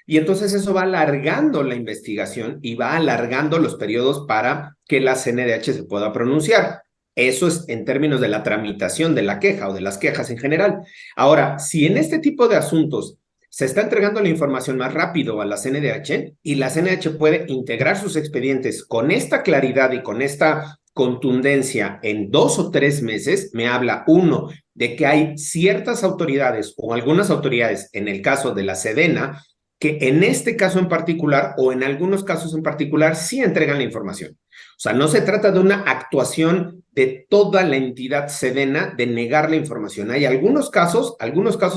y entonces eso va alargando la investigación y va alargando los periodos para que la CNDH se pueda pronunciar. Eso es en términos de la tramitación de la queja o de las quejas en general. Ahora, si en este tipo de asuntos se está entregando la información más rápido a la CNDH y la CNDH puede integrar sus expedientes con esta claridad y con esta contundencia en 2 o 3 meses, me habla, uno, de que hay ciertas autoridades o algunas autoridades, en el caso de la Sedena, que en este caso en particular o en algunos casos en particular sí entregan la información. O sea, no se trata de una actuación de toda la entidad Sedena de negar la información. Hay algunos casos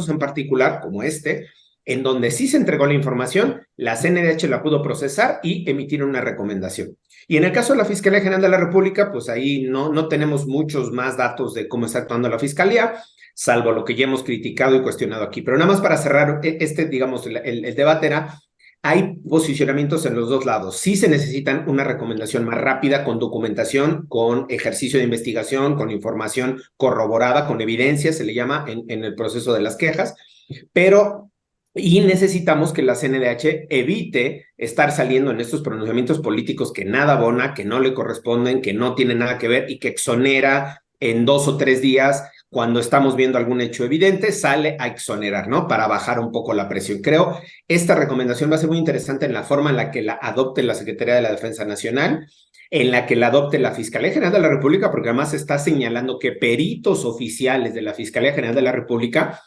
en particular, como este, en donde sí se entregó la información, la CNDH la pudo procesar y emitir una recomendación. Y en el caso de la Fiscalía General de la República, pues ahí no tenemos muchos más datos de cómo está actuando la Fiscalía, salvo lo que ya hemos criticado y cuestionado aquí. Pero nada más para cerrar digamos, el debate era, hay posicionamientos en los dos lados. Sí se necesitan una recomendación más rápida, con documentación, con ejercicio de investigación, con información corroborada, con evidencia, se le llama en el proceso de las quejas, pero y necesitamos que la CNDH evite estar saliendo en estos pronunciamientos políticos que nada abona, que no le corresponden, que no tienen nada que ver y que exonera en 2 o 3 días cuando estamos viendo algún hecho evidente, sale a exonerar, ¿no? Para bajar un poco la presión. Creo esta recomendación va a ser muy interesante en la forma en la que la adopte la Secretaría de la Defensa Nacional, en la que la adopte la Fiscalía General de la República, porque además está señalando que peritos oficiales de la Fiscalía General de la República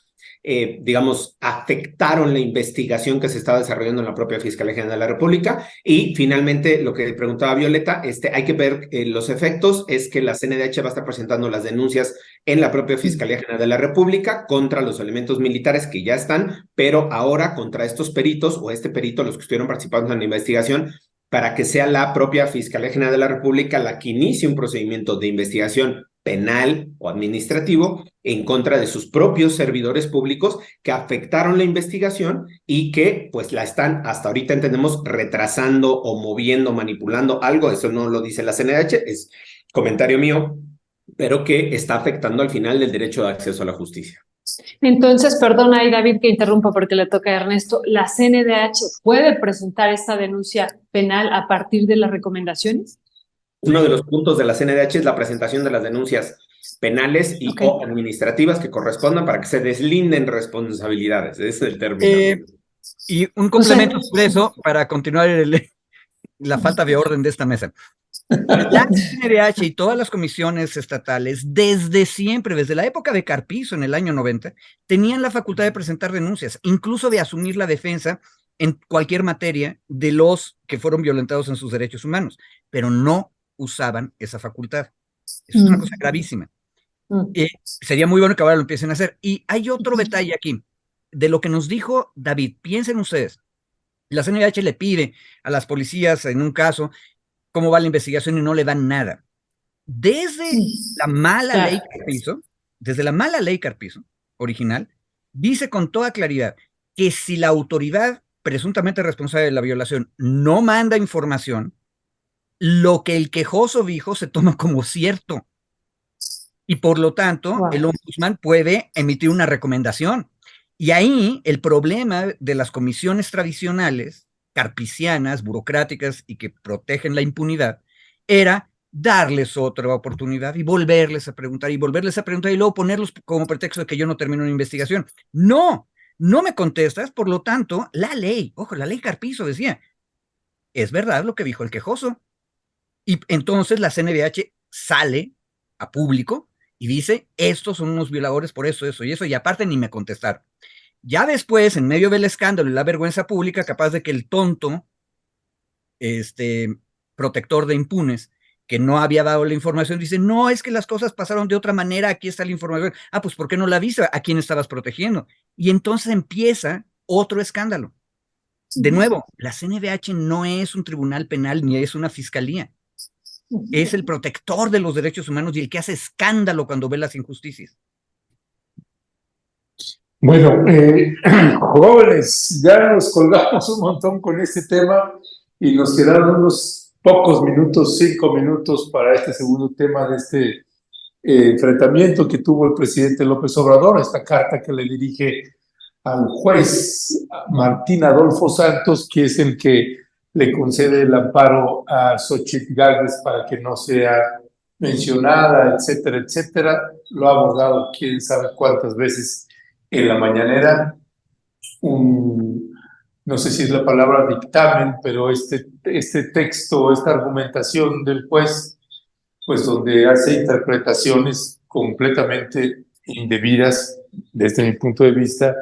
digamos, afectaron la investigación que se estaba desarrollando en la propia Fiscalía General de la República. Y finalmente, lo que preguntaba Violeta, hay que ver los efectos, es que la CNDH va a estar presentando las denuncias en la propia Fiscalía General de la República contra los elementos militares que ya están, pero ahora contra estos peritos o este perito, los que estuvieron participando en la investigación, para que sea la propia Fiscalía General de la República la que inicie un procedimiento de investigación penal o administrativo en contra de sus propios servidores públicos que afectaron la investigación y que pues la están hasta ahorita entendemos retrasando o moviendo, manipulando algo, eso no lo dice la CNDH, es comentario mío, pero que está afectando al final el derecho de acceso a la justicia. Entonces, perdona ahí David que interrumpa porque le toca a Ernesto, ¿la CNDH puede presentar esta denuncia penal a partir de las recomendaciones? Uno de los puntos de la CNDH es la presentación de las denuncias penales y o administrativas que correspondan para que se deslinden responsabilidades. Ese es el término. Y un complemento sobre eso para continuar la falta de orden de esta mesa. La CNDH y todas las comisiones estatales, desde siempre, desde la época de Carpizo en el año 90, tenían la facultad de presentar denuncias, incluso de asumir la defensa en cualquier materia de los que fueron violentados en sus derechos humanos, pero no usaban esa facultad. Eso es una cosa gravísima. Sería muy bueno que ahora lo empiecen a hacer. Y hay otro detalle aquí, de lo que nos dijo David. Piensen ustedes, la CNDH le pide a las policías en un caso cómo va la investigación y no le dan nada. Desde la mala ley Carpizo, desde la mala ley Carpizo original, dice con toda claridad que si la autoridad presuntamente responsable de la violación no manda información, lo que el quejoso dijo se toma como cierto. Y por lo tanto, el ombudsman puede emitir una recomendación. Y ahí el problema de las comisiones tradicionales, carpicianas, burocráticas y que protegen la impunidad, era darles otra oportunidad y volverles a preguntar y luego ponerlos como pretexto de que yo no termino una investigación. No me contestas, por lo tanto, la ley Carpizo decía, es verdad lo que dijo el quejoso. Y entonces la CNDH sale a público y dice, estos son unos violadores por eso, y aparte ni me contestaron. Ya después, en medio del escándalo y la vergüenza pública, capaz de que el tonto, protector de impunes, que no había dado la información, dice, no, es que las cosas pasaron de otra manera, aquí está la información. Ah, pues ¿por qué no la viste? ¿A quién estabas protegiendo? Y entonces empieza otro escándalo. De nuevo, la CNDH no es un tribunal penal ni es una fiscalía. Es el protector de los derechos humanos y el que hace escándalo cuando ve las injusticias. Bueno, jóvenes, ya nos colgamos un montón con este tema y nos quedaron unos pocos minutos, 5 minutos para este segundo tema de este enfrentamiento que tuvo el presidente López Obrador, esta carta que le dirige al juez Martín Adolfo Santos, que es el que le concede el amparo a Xochitl Gálvez para que no sea mencionada, etcétera, etcétera. Lo ha abordado quién sabe cuántas veces en la mañanera. No sé si es la palabra dictamen, pero este texto, esta argumentación del juez, pues donde hace interpretaciones completamente indebidas desde mi punto de vista,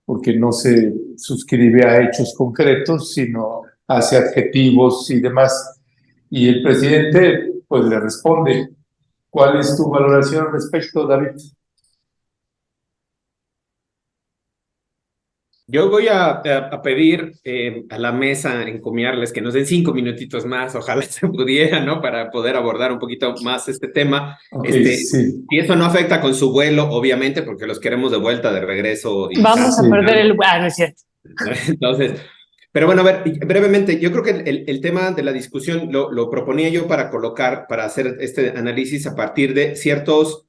porque no se suscribe a hechos concretos, sino hace adjetivos y demás. Y el presidente, pues le responde. ¿Cuál es tu valoración al respecto, David? Yo voy a pedir a la mesa encomiarles que nos den 5 minutitos más, ojalá se pudiera, ¿no? Para poder abordar un poquito más este tema. Ok, sí. Y eso no afecta con su vuelo, obviamente, porque los queremos de vuelta, de regreso. Y Vamos a perder el... Ah, no es cierto. Entonces, pero bueno, a ver, brevemente, yo creo que el tema de la discusión lo proponía yo para colocar, para hacer este análisis a partir de ciertos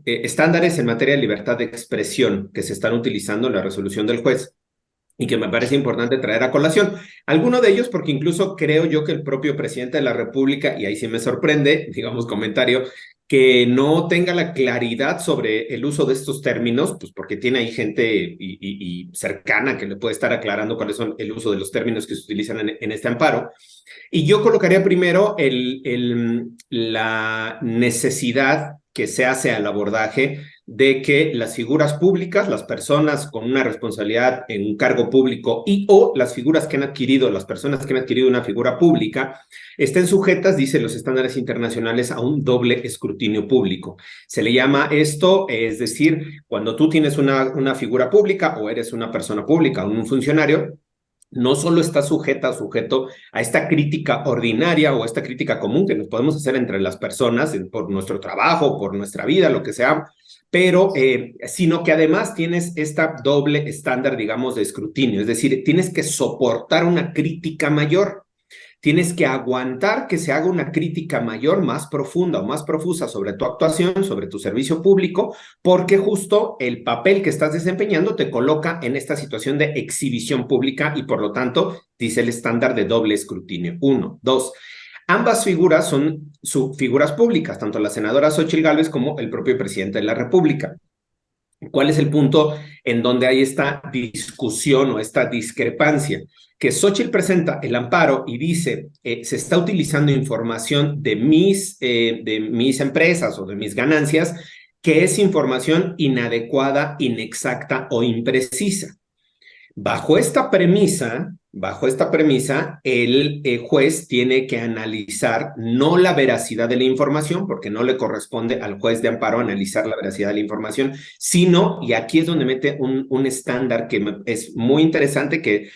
estándares en materia de libertad de expresión que se están utilizando en la resolución del juez y que me parece importante traer a colación. Alguno de ellos porque incluso creo yo que el propio presidente de la República, y ahí sí me sorprende, digamos, comentario, que no tenga la claridad sobre el uso de estos términos, pues porque tiene ahí gente y cercana que le puede estar aclarando cuáles son el uso de los términos que se utilizan en este amparo. Y yo colocaría primero la necesidad que se hace al abordaje de que las figuras públicas, las personas con una responsabilidad en un cargo público o las figuras que han adquirido, las personas que han adquirido una figura pública, estén sujetas, dice los estándares internacionales, a un doble escrutinio público. Se le llama esto, es decir, cuando tú tienes una figura pública o eres una persona pública o un funcionario, no solo está sujeto a esta crítica ordinaria o esta crítica común que nos podemos hacer entre las personas por nuestro trabajo, por nuestra vida, lo que sea, pero sino que además tienes esta doble estándar, digamos, de escrutinio, es decir, tienes que soportar una crítica mayor. Tienes que aguantar que se haga una crítica mayor, más profunda o más profusa sobre tu actuación, sobre tu servicio público, porque justo el papel que estás desempeñando te coloca en esta situación de exhibición pública y por lo tanto dice el estándar de doble escrutinio. 1, 2. Ambas figuras son figuras públicas, tanto la senadora Xóchitl Gálvez como el propio presidente de la República. ¿Cuál es el punto en donde hay esta discusión o esta discrepancia? Que Xóchitl presenta el amparo y dice, se está utilizando información de mis empresas o de mis ganancias, que es información inadecuada, inexacta o imprecisa. Bajo esta premisa, el juez tiene que analizar no la veracidad de la información, porque no le corresponde al juez de amparo analizar la veracidad de la información, sino, y aquí es donde mete un estándar que es muy interesante, que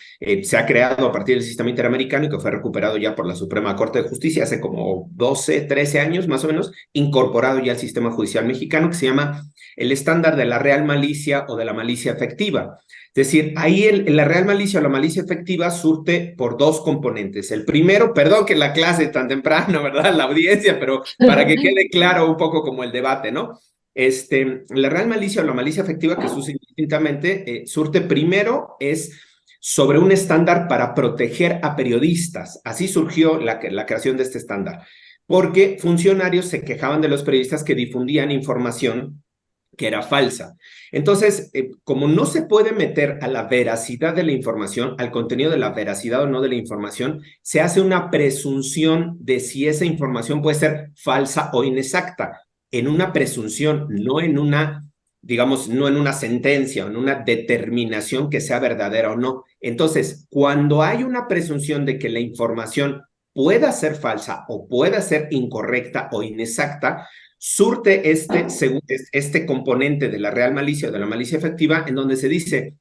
se ha creado a partir del sistema interamericano y que fue recuperado ya por la Suprema Corte de Justicia hace como 12, 13 años más o menos, incorporado ya al sistema judicial mexicano, que se llama el estándar de la real malicia o de la malicia efectiva. Es decir, ahí la real malicia o la malicia efectiva surte por dos componentes. El primero, perdón que la clase tan temprano, ¿verdad? La audiencia, pero para que quede claro un poco como el debate, ¿no? La real malicia o la malicia efectiva que surte indistintamente, surte primero es sobre un estándar para proteger a periodistas. Así surgió la creación de este estándar, porque funcionarios se quejaban de los periodistas que difundían información que era falsa. Entonces, como no se puede meter a la veracidad de la información, al contenido de la veracidad o no de la información, se hace una presunción de si esa información puede ser falsa o inexacta. En una presunción, no en una, digamos, no en una sentencia o en una determinación que sea verdadera o no. Entonces, cuando hay una presunción de que la información pueda ser falsa o pueda ser incorrecta o inexacta, surte este componente de la real malicia o de la malicia efectiva, en donde se dice,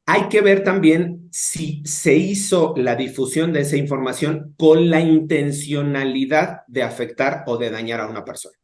hay que ver también si se hizo la difusión de esa información con la intencionalidad de afectar o de dañar a una persona.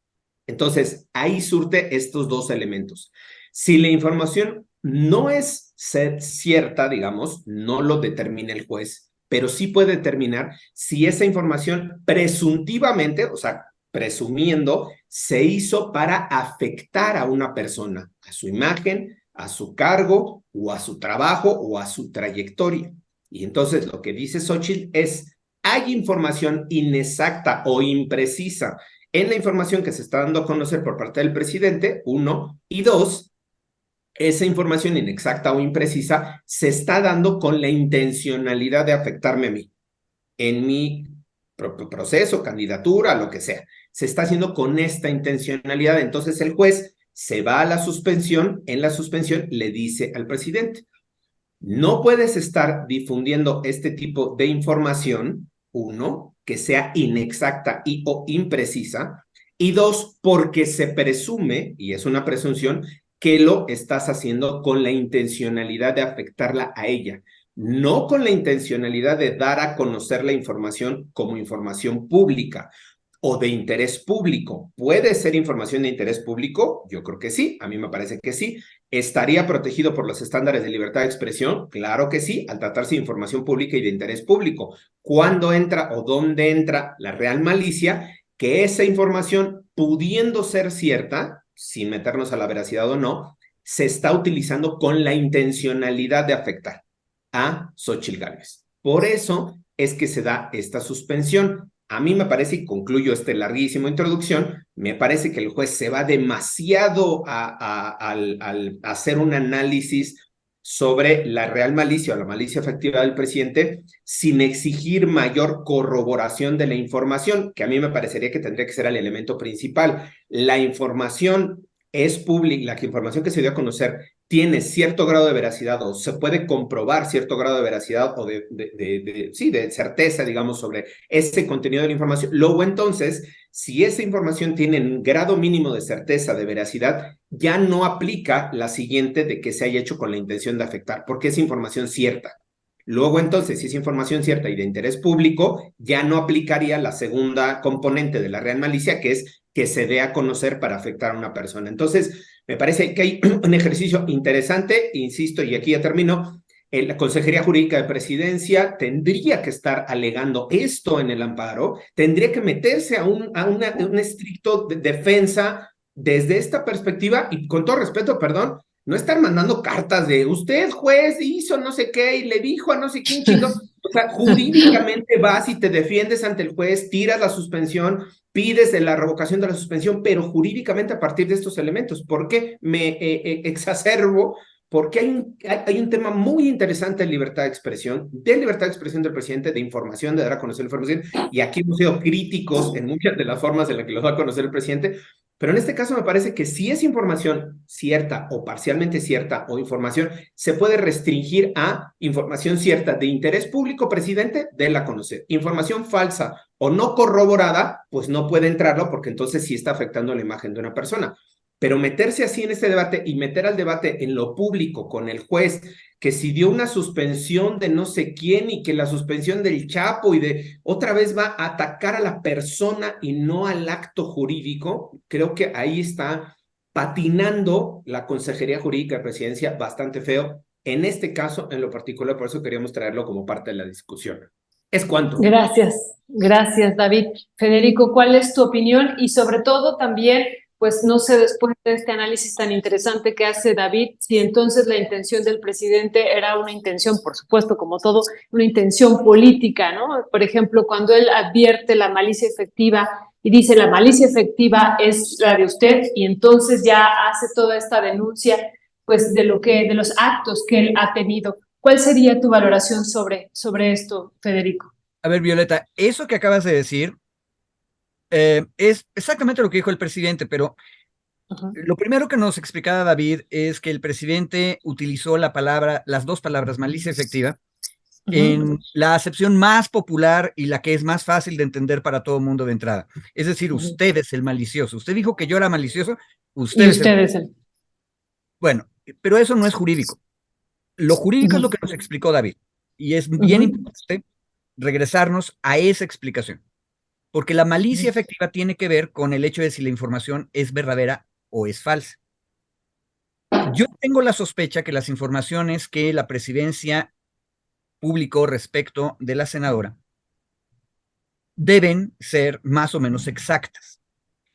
Entonces, ahí surte estos dos elementos. Si la información no es cierta, digamos, no lo determina el juez, pero sí puede determinar si esa información presuntivamente, o sea, presumiendo, se hizo para afectar a una persona, a su imagen, a su cargo, o a su trabajo, o a su trayectoria. Y entonces lo que dice Xóchitl es, hay información inexacta o imprecisa en la información que se está dando a conocer por parte del presidente, uno, y dos, esa información inexacta o imprecisa se está dando con la intencionalidad de afectarme a mí, en mi proceso, candidatura, lo que sea. Se está haciendo con esta intencionalidad. Entonces el juez se va a la suspensión, en la suspensión le dice al presidente, no puedes estar difundiendo este tipo de información, uno, que sea inexacta y o imprecisa, y dos, porque se presume, y es una presunción, que lo estás haciendo con la intencionalidad de afectarla a ella, no con la intencionalidad de dar a conocer la información como información pública o de interés público. ¿Puede ser información de interés público? Yo creo que sí, a mí me parece que sí. ¿Estaría protegido por los estándares de libertad de expresión? Claro que sí, al tratarse de información pública y de interés público. ¿Cuándo entra o dónde entra la real malicia? Que esa información, pudiendo ser cierta, sin meternos a la veracidad o no, se está utilizando con la intencionalidad de afectar a Xóchitl Gálvez. Por eso es que se da esta suspensión. A mí me parece, y concluyo esta larguísima introducción, me parece que el juez se va demasiado al hacer un análisis sobre la real malicia o la malicia efectiva del presidente sin exigir mayor corroboración de la información, que a mí me parecería que tendría que ser el elemento principal. La información es pública, la información que se dio a conocer tiene cierto grado de veracidad o se puede comprobar cierto grado de veracidad o de certeza, digamos, sobre ese contenido de la información. Luego, entonces, si esa información tiene un grado mínimo de certeza, de veracidad, ya no aplica la siguiente de que se haya hecho con la intención de afectar, porque es información cierta. Luego, entonces, si es información cierta y de interés público, ya no aplicaría la segunda componente de la real malicia, que es que se dé a conocer para afectar a una persona. Entonces, me parece que hay un ejercicio interesante, insisto, y aquí ya termino, la Consejería Jurídica de Presidencia tendría que estar alegando esto en el amparo, tendría que meterse a un estricto defensa desde esta perspectiva y con todo respeto, perdón, no estar mandando cartas de usted, juez, hizo no sé qué y le dijo a no sé quién chingo. O sea, jurídicamente vas y te defiendes ante el juez, tiras la suspensión, pides la revocación de la suspensión, pero jurídicamente a partir de estos elementos. ¿Por qué me exacerbo? Porque hay un tema muy interesante de libertad de expresión del presidente, de información, de dar a conocer la información, y aquí hemos sido críticos en muchas de las formas en las que lo da a conocer el presidente, pero en este caso me parece que si es información cierta o parcialmente cierta o información, se puede restringir a información cierta de interés público, presidente, déla a conocer. Información falsa o no corroborada, pues no puede entrarlo porque entonces sí está afectando la imagen de una persona. Pero meterse así en este debate y meter al debate en lo público con el juez, que si dio una suspensión de no sé quién y que la suspensión del Chapo y de otra vez va a atacar a la persona y no al acto jurídico, creo que ahí está patinando la Consejería Jurídica de Presidencia bastante feo. En este caso, en lo particular, por eso queríamos traerlo como parte de la discusión. ¿Es cuánto? Gracias, David. Federico, ¿cuál es tu opinión? Y sobre todo también, pues no sé, después de este análisis tan interesante que hace David, si entonces la intención del presidente era una intención, por supuesto, como todo, una intención política, ¿no? Por ejemplo, cuando él advierte la malicia efectiva y dice la malicia efectiva es la de usted, y entonces ya hace toda esta denuncia, pues de los actos que él ha tenido. ¿Cuál sería tu valoración sobre esto, Federico? A ver, Violeta, eso que acabas de decir es exactamente lo que dijo el presidente, pero lo primero que nos explicaba David es que el presidente utilizó las dos palabras malicia efectiva en la acepción más popular y la que es más fácil de entender para todo el mundo de entrada. Es decir, usted es el malicioso. Usted dijo que yo era malicioso, usted es el... Bueno, pero eso no es jurídico. Lo jurídico es lo que nos explicó David, y es bien importante regresarnos a esa explicación, porque la malicia efectiva tiene que ver con el hecho de si la información es verdadera o es falsa. Yo tengo la sospecha que las informaciones que la presidencia publicó respecto de la senadora deben ser más o menos exactas.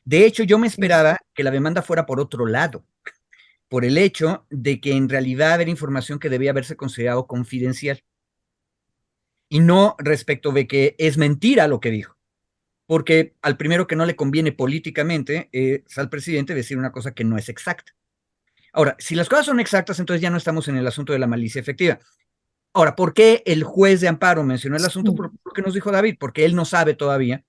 De hecho, yo me esperaba que la demanda fuera por otro lado, por el hecho de que en realidad era información que debía haberse considerado confidencial. y no respecto de que es mentira lo que dijo. Porque al primero que no le conviene políticamente es al presidente decir una cosa que no es exacta. Ahora, si las cosas son exactas, entonces ya no estamos en el asunto de la malicia efectiva. Ahora, ¿por qué el juez de amparo mencionó el asunto? Por lo que nos dijo David, porque él no sabe todavía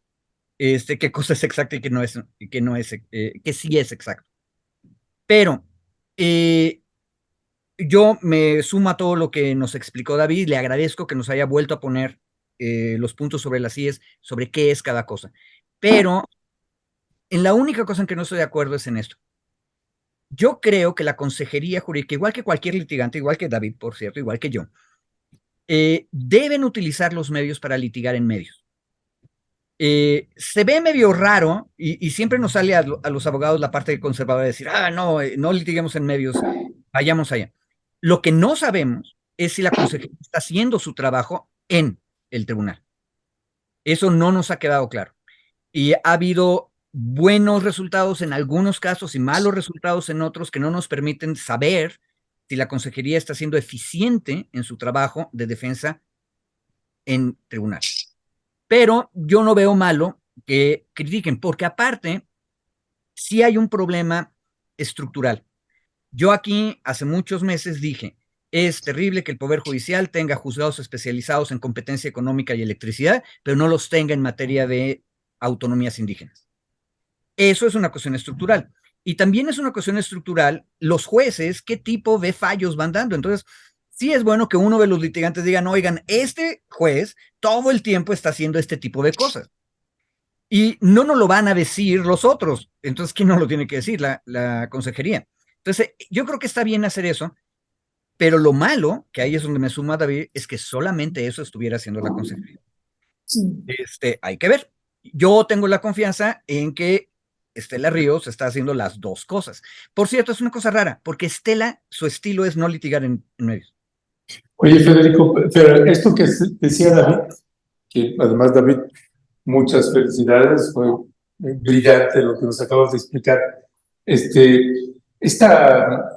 qué cosa es exacta y que sí es exacto. Pero yo me sumo a todo lo que nos explicó David, le agradezco que nos haya vuelto a poner los puntos sobre las IES, sobre qué es cada cosa. Pero en la única cosa en que no estoy de acuerdo es en esto. Yo creo que la consejería jurídica, igual que cualquier litigante, igual que David, por cierto, igual que yo, deben utilizar los medios para litigar en medios. Se ve medio raro y siempre nos sale a los abogados la parte conservadora de decir, no, no litiguemos en medios, vayamos allá. Lo que no sabemos es si la consejería está haciendo su trabajo en el tribunal. Eso no nos ha quedado claro. Y ha habido buenos resultados en algunos casos y malos resultados en otros que no nos permiten saber si la consejería está siendo eficiente en su trabajo de defensa en tribunal. Pero yo no veo malo que critiquen, porque aparte, sí hay un problema estructural. Yo aquí hace muchos meses dije, es terrible que el Poder Judicial tenga juzgados especializados en competencia económica y electricidad, pero no los tenga en materia de autonomías indígenas. Eso es una cuestión estructural. Y también es una cuestión estructural los jueces, qué tipo de fallos van dando. Entonces, sí es bueno que uno de los litigantes digan, oigan, este juez todo el tiempo está haciendo este tipo de cosas. Y no nos lo van a decir los otros. Entonces, ¿quién nos lo tiene que decir? La consejería. Entonces, yo creo que está bien hacer eso, pero lo malo, que ahí es donde me suma David, es que solamente eso estuviera haciendo la consejería. Hay que ver. Yo tengo la confianza en que Estela Ríos está haciendo las dos cosas. Por cierto, es una cosa rara, porque Estela, su estilo es no litigar en medios. Oye, Federico, pero esto que decía David, que además David, muchas felicidades, fue brillante lo que nos acabas de explicar. Esta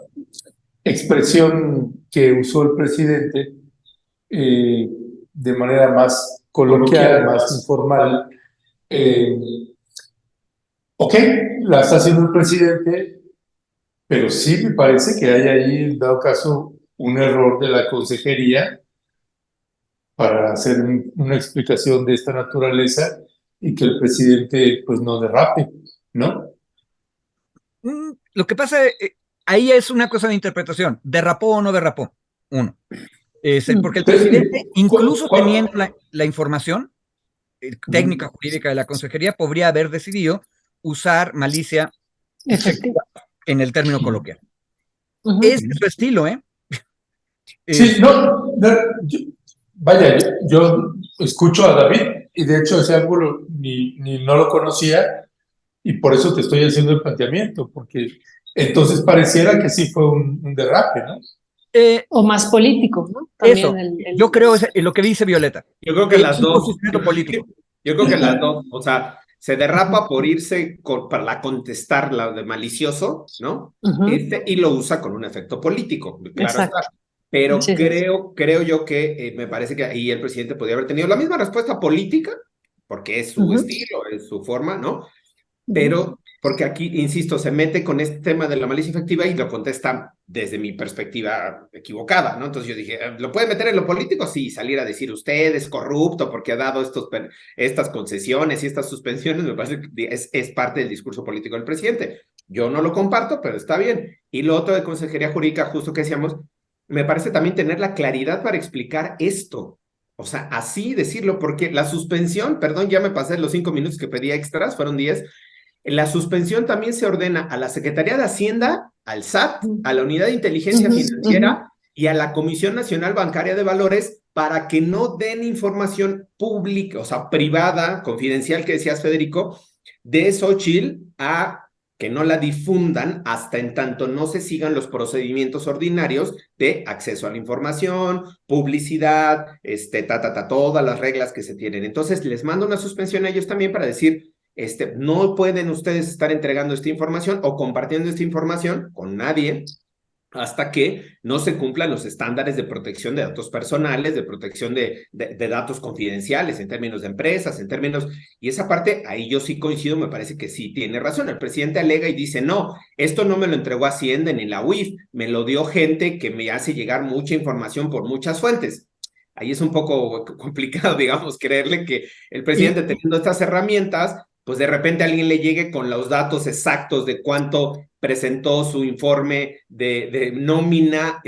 expresión que usó el presidente de manera más coloquial, más informal, ok, la está haciendo el presidente, pero sí me parece que hay ahí, en dado caso, un error de la consejería para hacer una explicación de esta naturaleza y que el presidente pues no derrape, ¿no? Lo que pasa, ahí es una cosa de interpretación, ¿derrapó o no derrapó? Uno. Porque el presidente, incluso teniendo la información técnica jurídica de la consejería, podría haber decidido usar malicia efectiva en el término coloquial. Es su estilo, ¿eh? Sí, vaya, yo escucho a David y de hecho ese ángulo ni no lo conocía y por eso te estoy haciendo el planteamiento, porque entonces pareciera que sí fue un derrape, ¿no? O más político, ¿no? También eso, yo creo es lo que dice Violeta. Yo creo que las dos. Político. Yo creo que las dos, o sea, se derrapa por irse para contestar la de malicioso, ¿no? Y lo usa con un efecto político, claro está. Pero sí, creo yo que me parece que ahí el presidente podría haber tenido la misma respuesta política, porque es su estilo, es su forma, ¿no? Pero porque aquí, insisto, se mete con este tema de la malicia efectiva y lo contesta desde mi perspectiva equivocada, ¿no? Entonces yo dije, ¿lo puede meter en lo político? Sí, salir a decir usted es corrupto porque ha dado estas concesiones y estas suspensiones, me parece que es parte del discurso político del presidente. Yo no lo comparto, pero está bien. Y lo otro de consejería jurídica, justo que decíamos, me parece también tener la claridad para explicar esto. O sea, así decirlo, porque la suspensión, perdón, ya me pasé los 5 minutos que pedía extras, fueron 10. La suspensión también se ordena a la Secretaría de Hacienda, al SAT, a la Unidad de Inteligencia Financiera y a la Comisión Nacional Bancaria de Valores para que no den información pública, o sea, privada, confidencial, que decías, Federico, de Xóchitl a que no la difundan hasta en tanto no se sigan los procedimientos ordinarios de acceso a la información, publicidad, todas las reglas que se tienen. Entonces, les mando una suspensión a ellos también para decir, no pueden ustedes estar entregando esta información o compartiendo esta información con nadie hasta que no se cumplan los estándares de protección de datos personales, de protección de datos confidenciales en términos de empresas, en términos... Y esa parte, ahí yo sí coincido, me parece que sí tiene razón. El presidente alega y dice, no, esto no me lo entregó Hacienda ni la UIF, me lo dio gente que me hace llegar mucha información por muchas fuentes. Ahí es un poco complicado, digamos, creerle que el presidente teniendo estas herramientas, pues de repente alguien le llegue con los datos exactos de cuánto presentó su informe de nómina,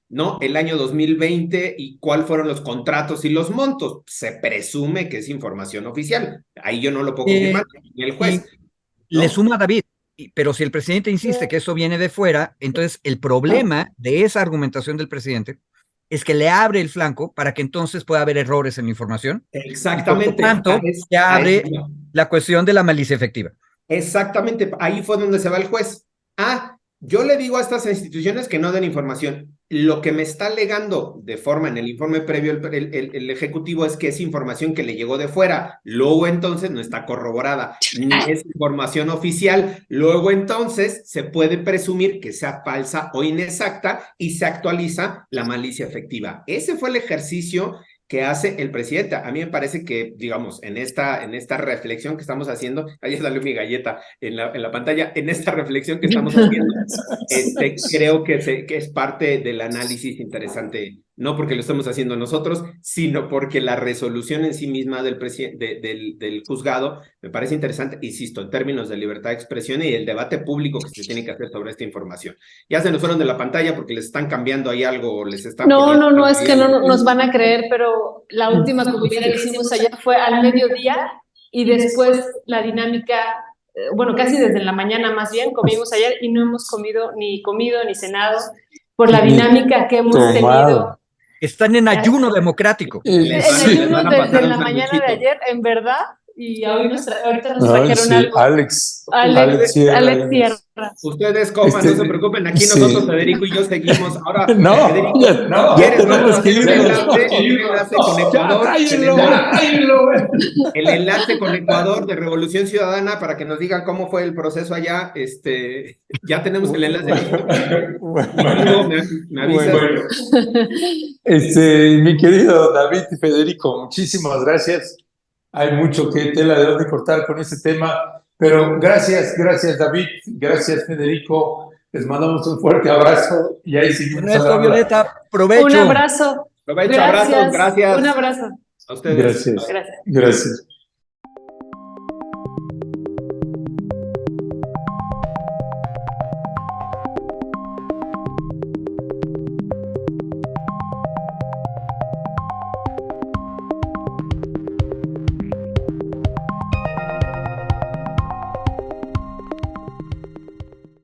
¿no? El año 2020 y cuáles fueron los contratos y los montos. Se presume que es información oficial. Ahí yo no lo puedo confirmar, ni el juez. ¿No? Le suma David, pero si el presidente insiste que eso viene de fuera, entonces el problema de esa argumentación del presidente es que le abre el flanco para que entonces pueda haber errores en la información. Exactamente. Y por lo tanto, se abre la cuestión de la malicia efectiva. Exactamente, ahí fue donde se va el juez. Yo le digo a estas instituciones que no den información. Lo que me está alegando de forma en el informe previo el Ejecutivo es que es información que le llegó de fuera, luego entonces no está corroborada, ni es información oficial, luego entonces se puede presumir que sea falsa o inexacta y se actualiza la malicia efectiva. Ese fue el ejercicio que hace el presidente. A mí me parece que, digamos, en esta reflexión que estamos haciendo, ahí salió mi galleta en la pantalla, en esta reflexión que estamos haciendo, creo que es parte del análisis interesante, no porque lo estemos haciendo nosotros, sino porque la resolución en sí misma del juzgado me parece interesante, insisto, en términos de libertad de expresión y el debate público que se tiene que hacer sobre esta información. Ya se nos fueron de la pantalla porque les están cambiando ahí algo, les están... No, es que no nos van a creer, pero la última comida que hicimos ayer fue al mediodía y después la dinámica, bueno, casi desde la mañana más bien, comimos ayer y no hemos comido ni cenado por la dinámica que hemos tenido. Están en ayuno democrático. En ayuno desde la mañana de ayer, en verdad, y ahorita nos trajeron algo. Alex Sierra. Ustedes coman, no se preocupen, aquí nosotros, Federico y yo seguimos. Ahora, Federico, ¿quieres vamos a hacer un enlace con Ecuador? El enlace con Ecuador de Revolución Ciudadana para que nos digan cómo fue el proceso allá. Ya tenemos el enlace. Me avisa. Mi querido David y Federico, muchísimas gracias. Hay mucho que tela de dónde cortar con este tema, pero gracias David, gracias Federico, les mandamos un fuerte abrazo y ahí seguimos. Ernesto, Violeta, provecho. Un abrazo. Provecho, abrazos, gracias. Un abrazo. A ustedes. Gracias.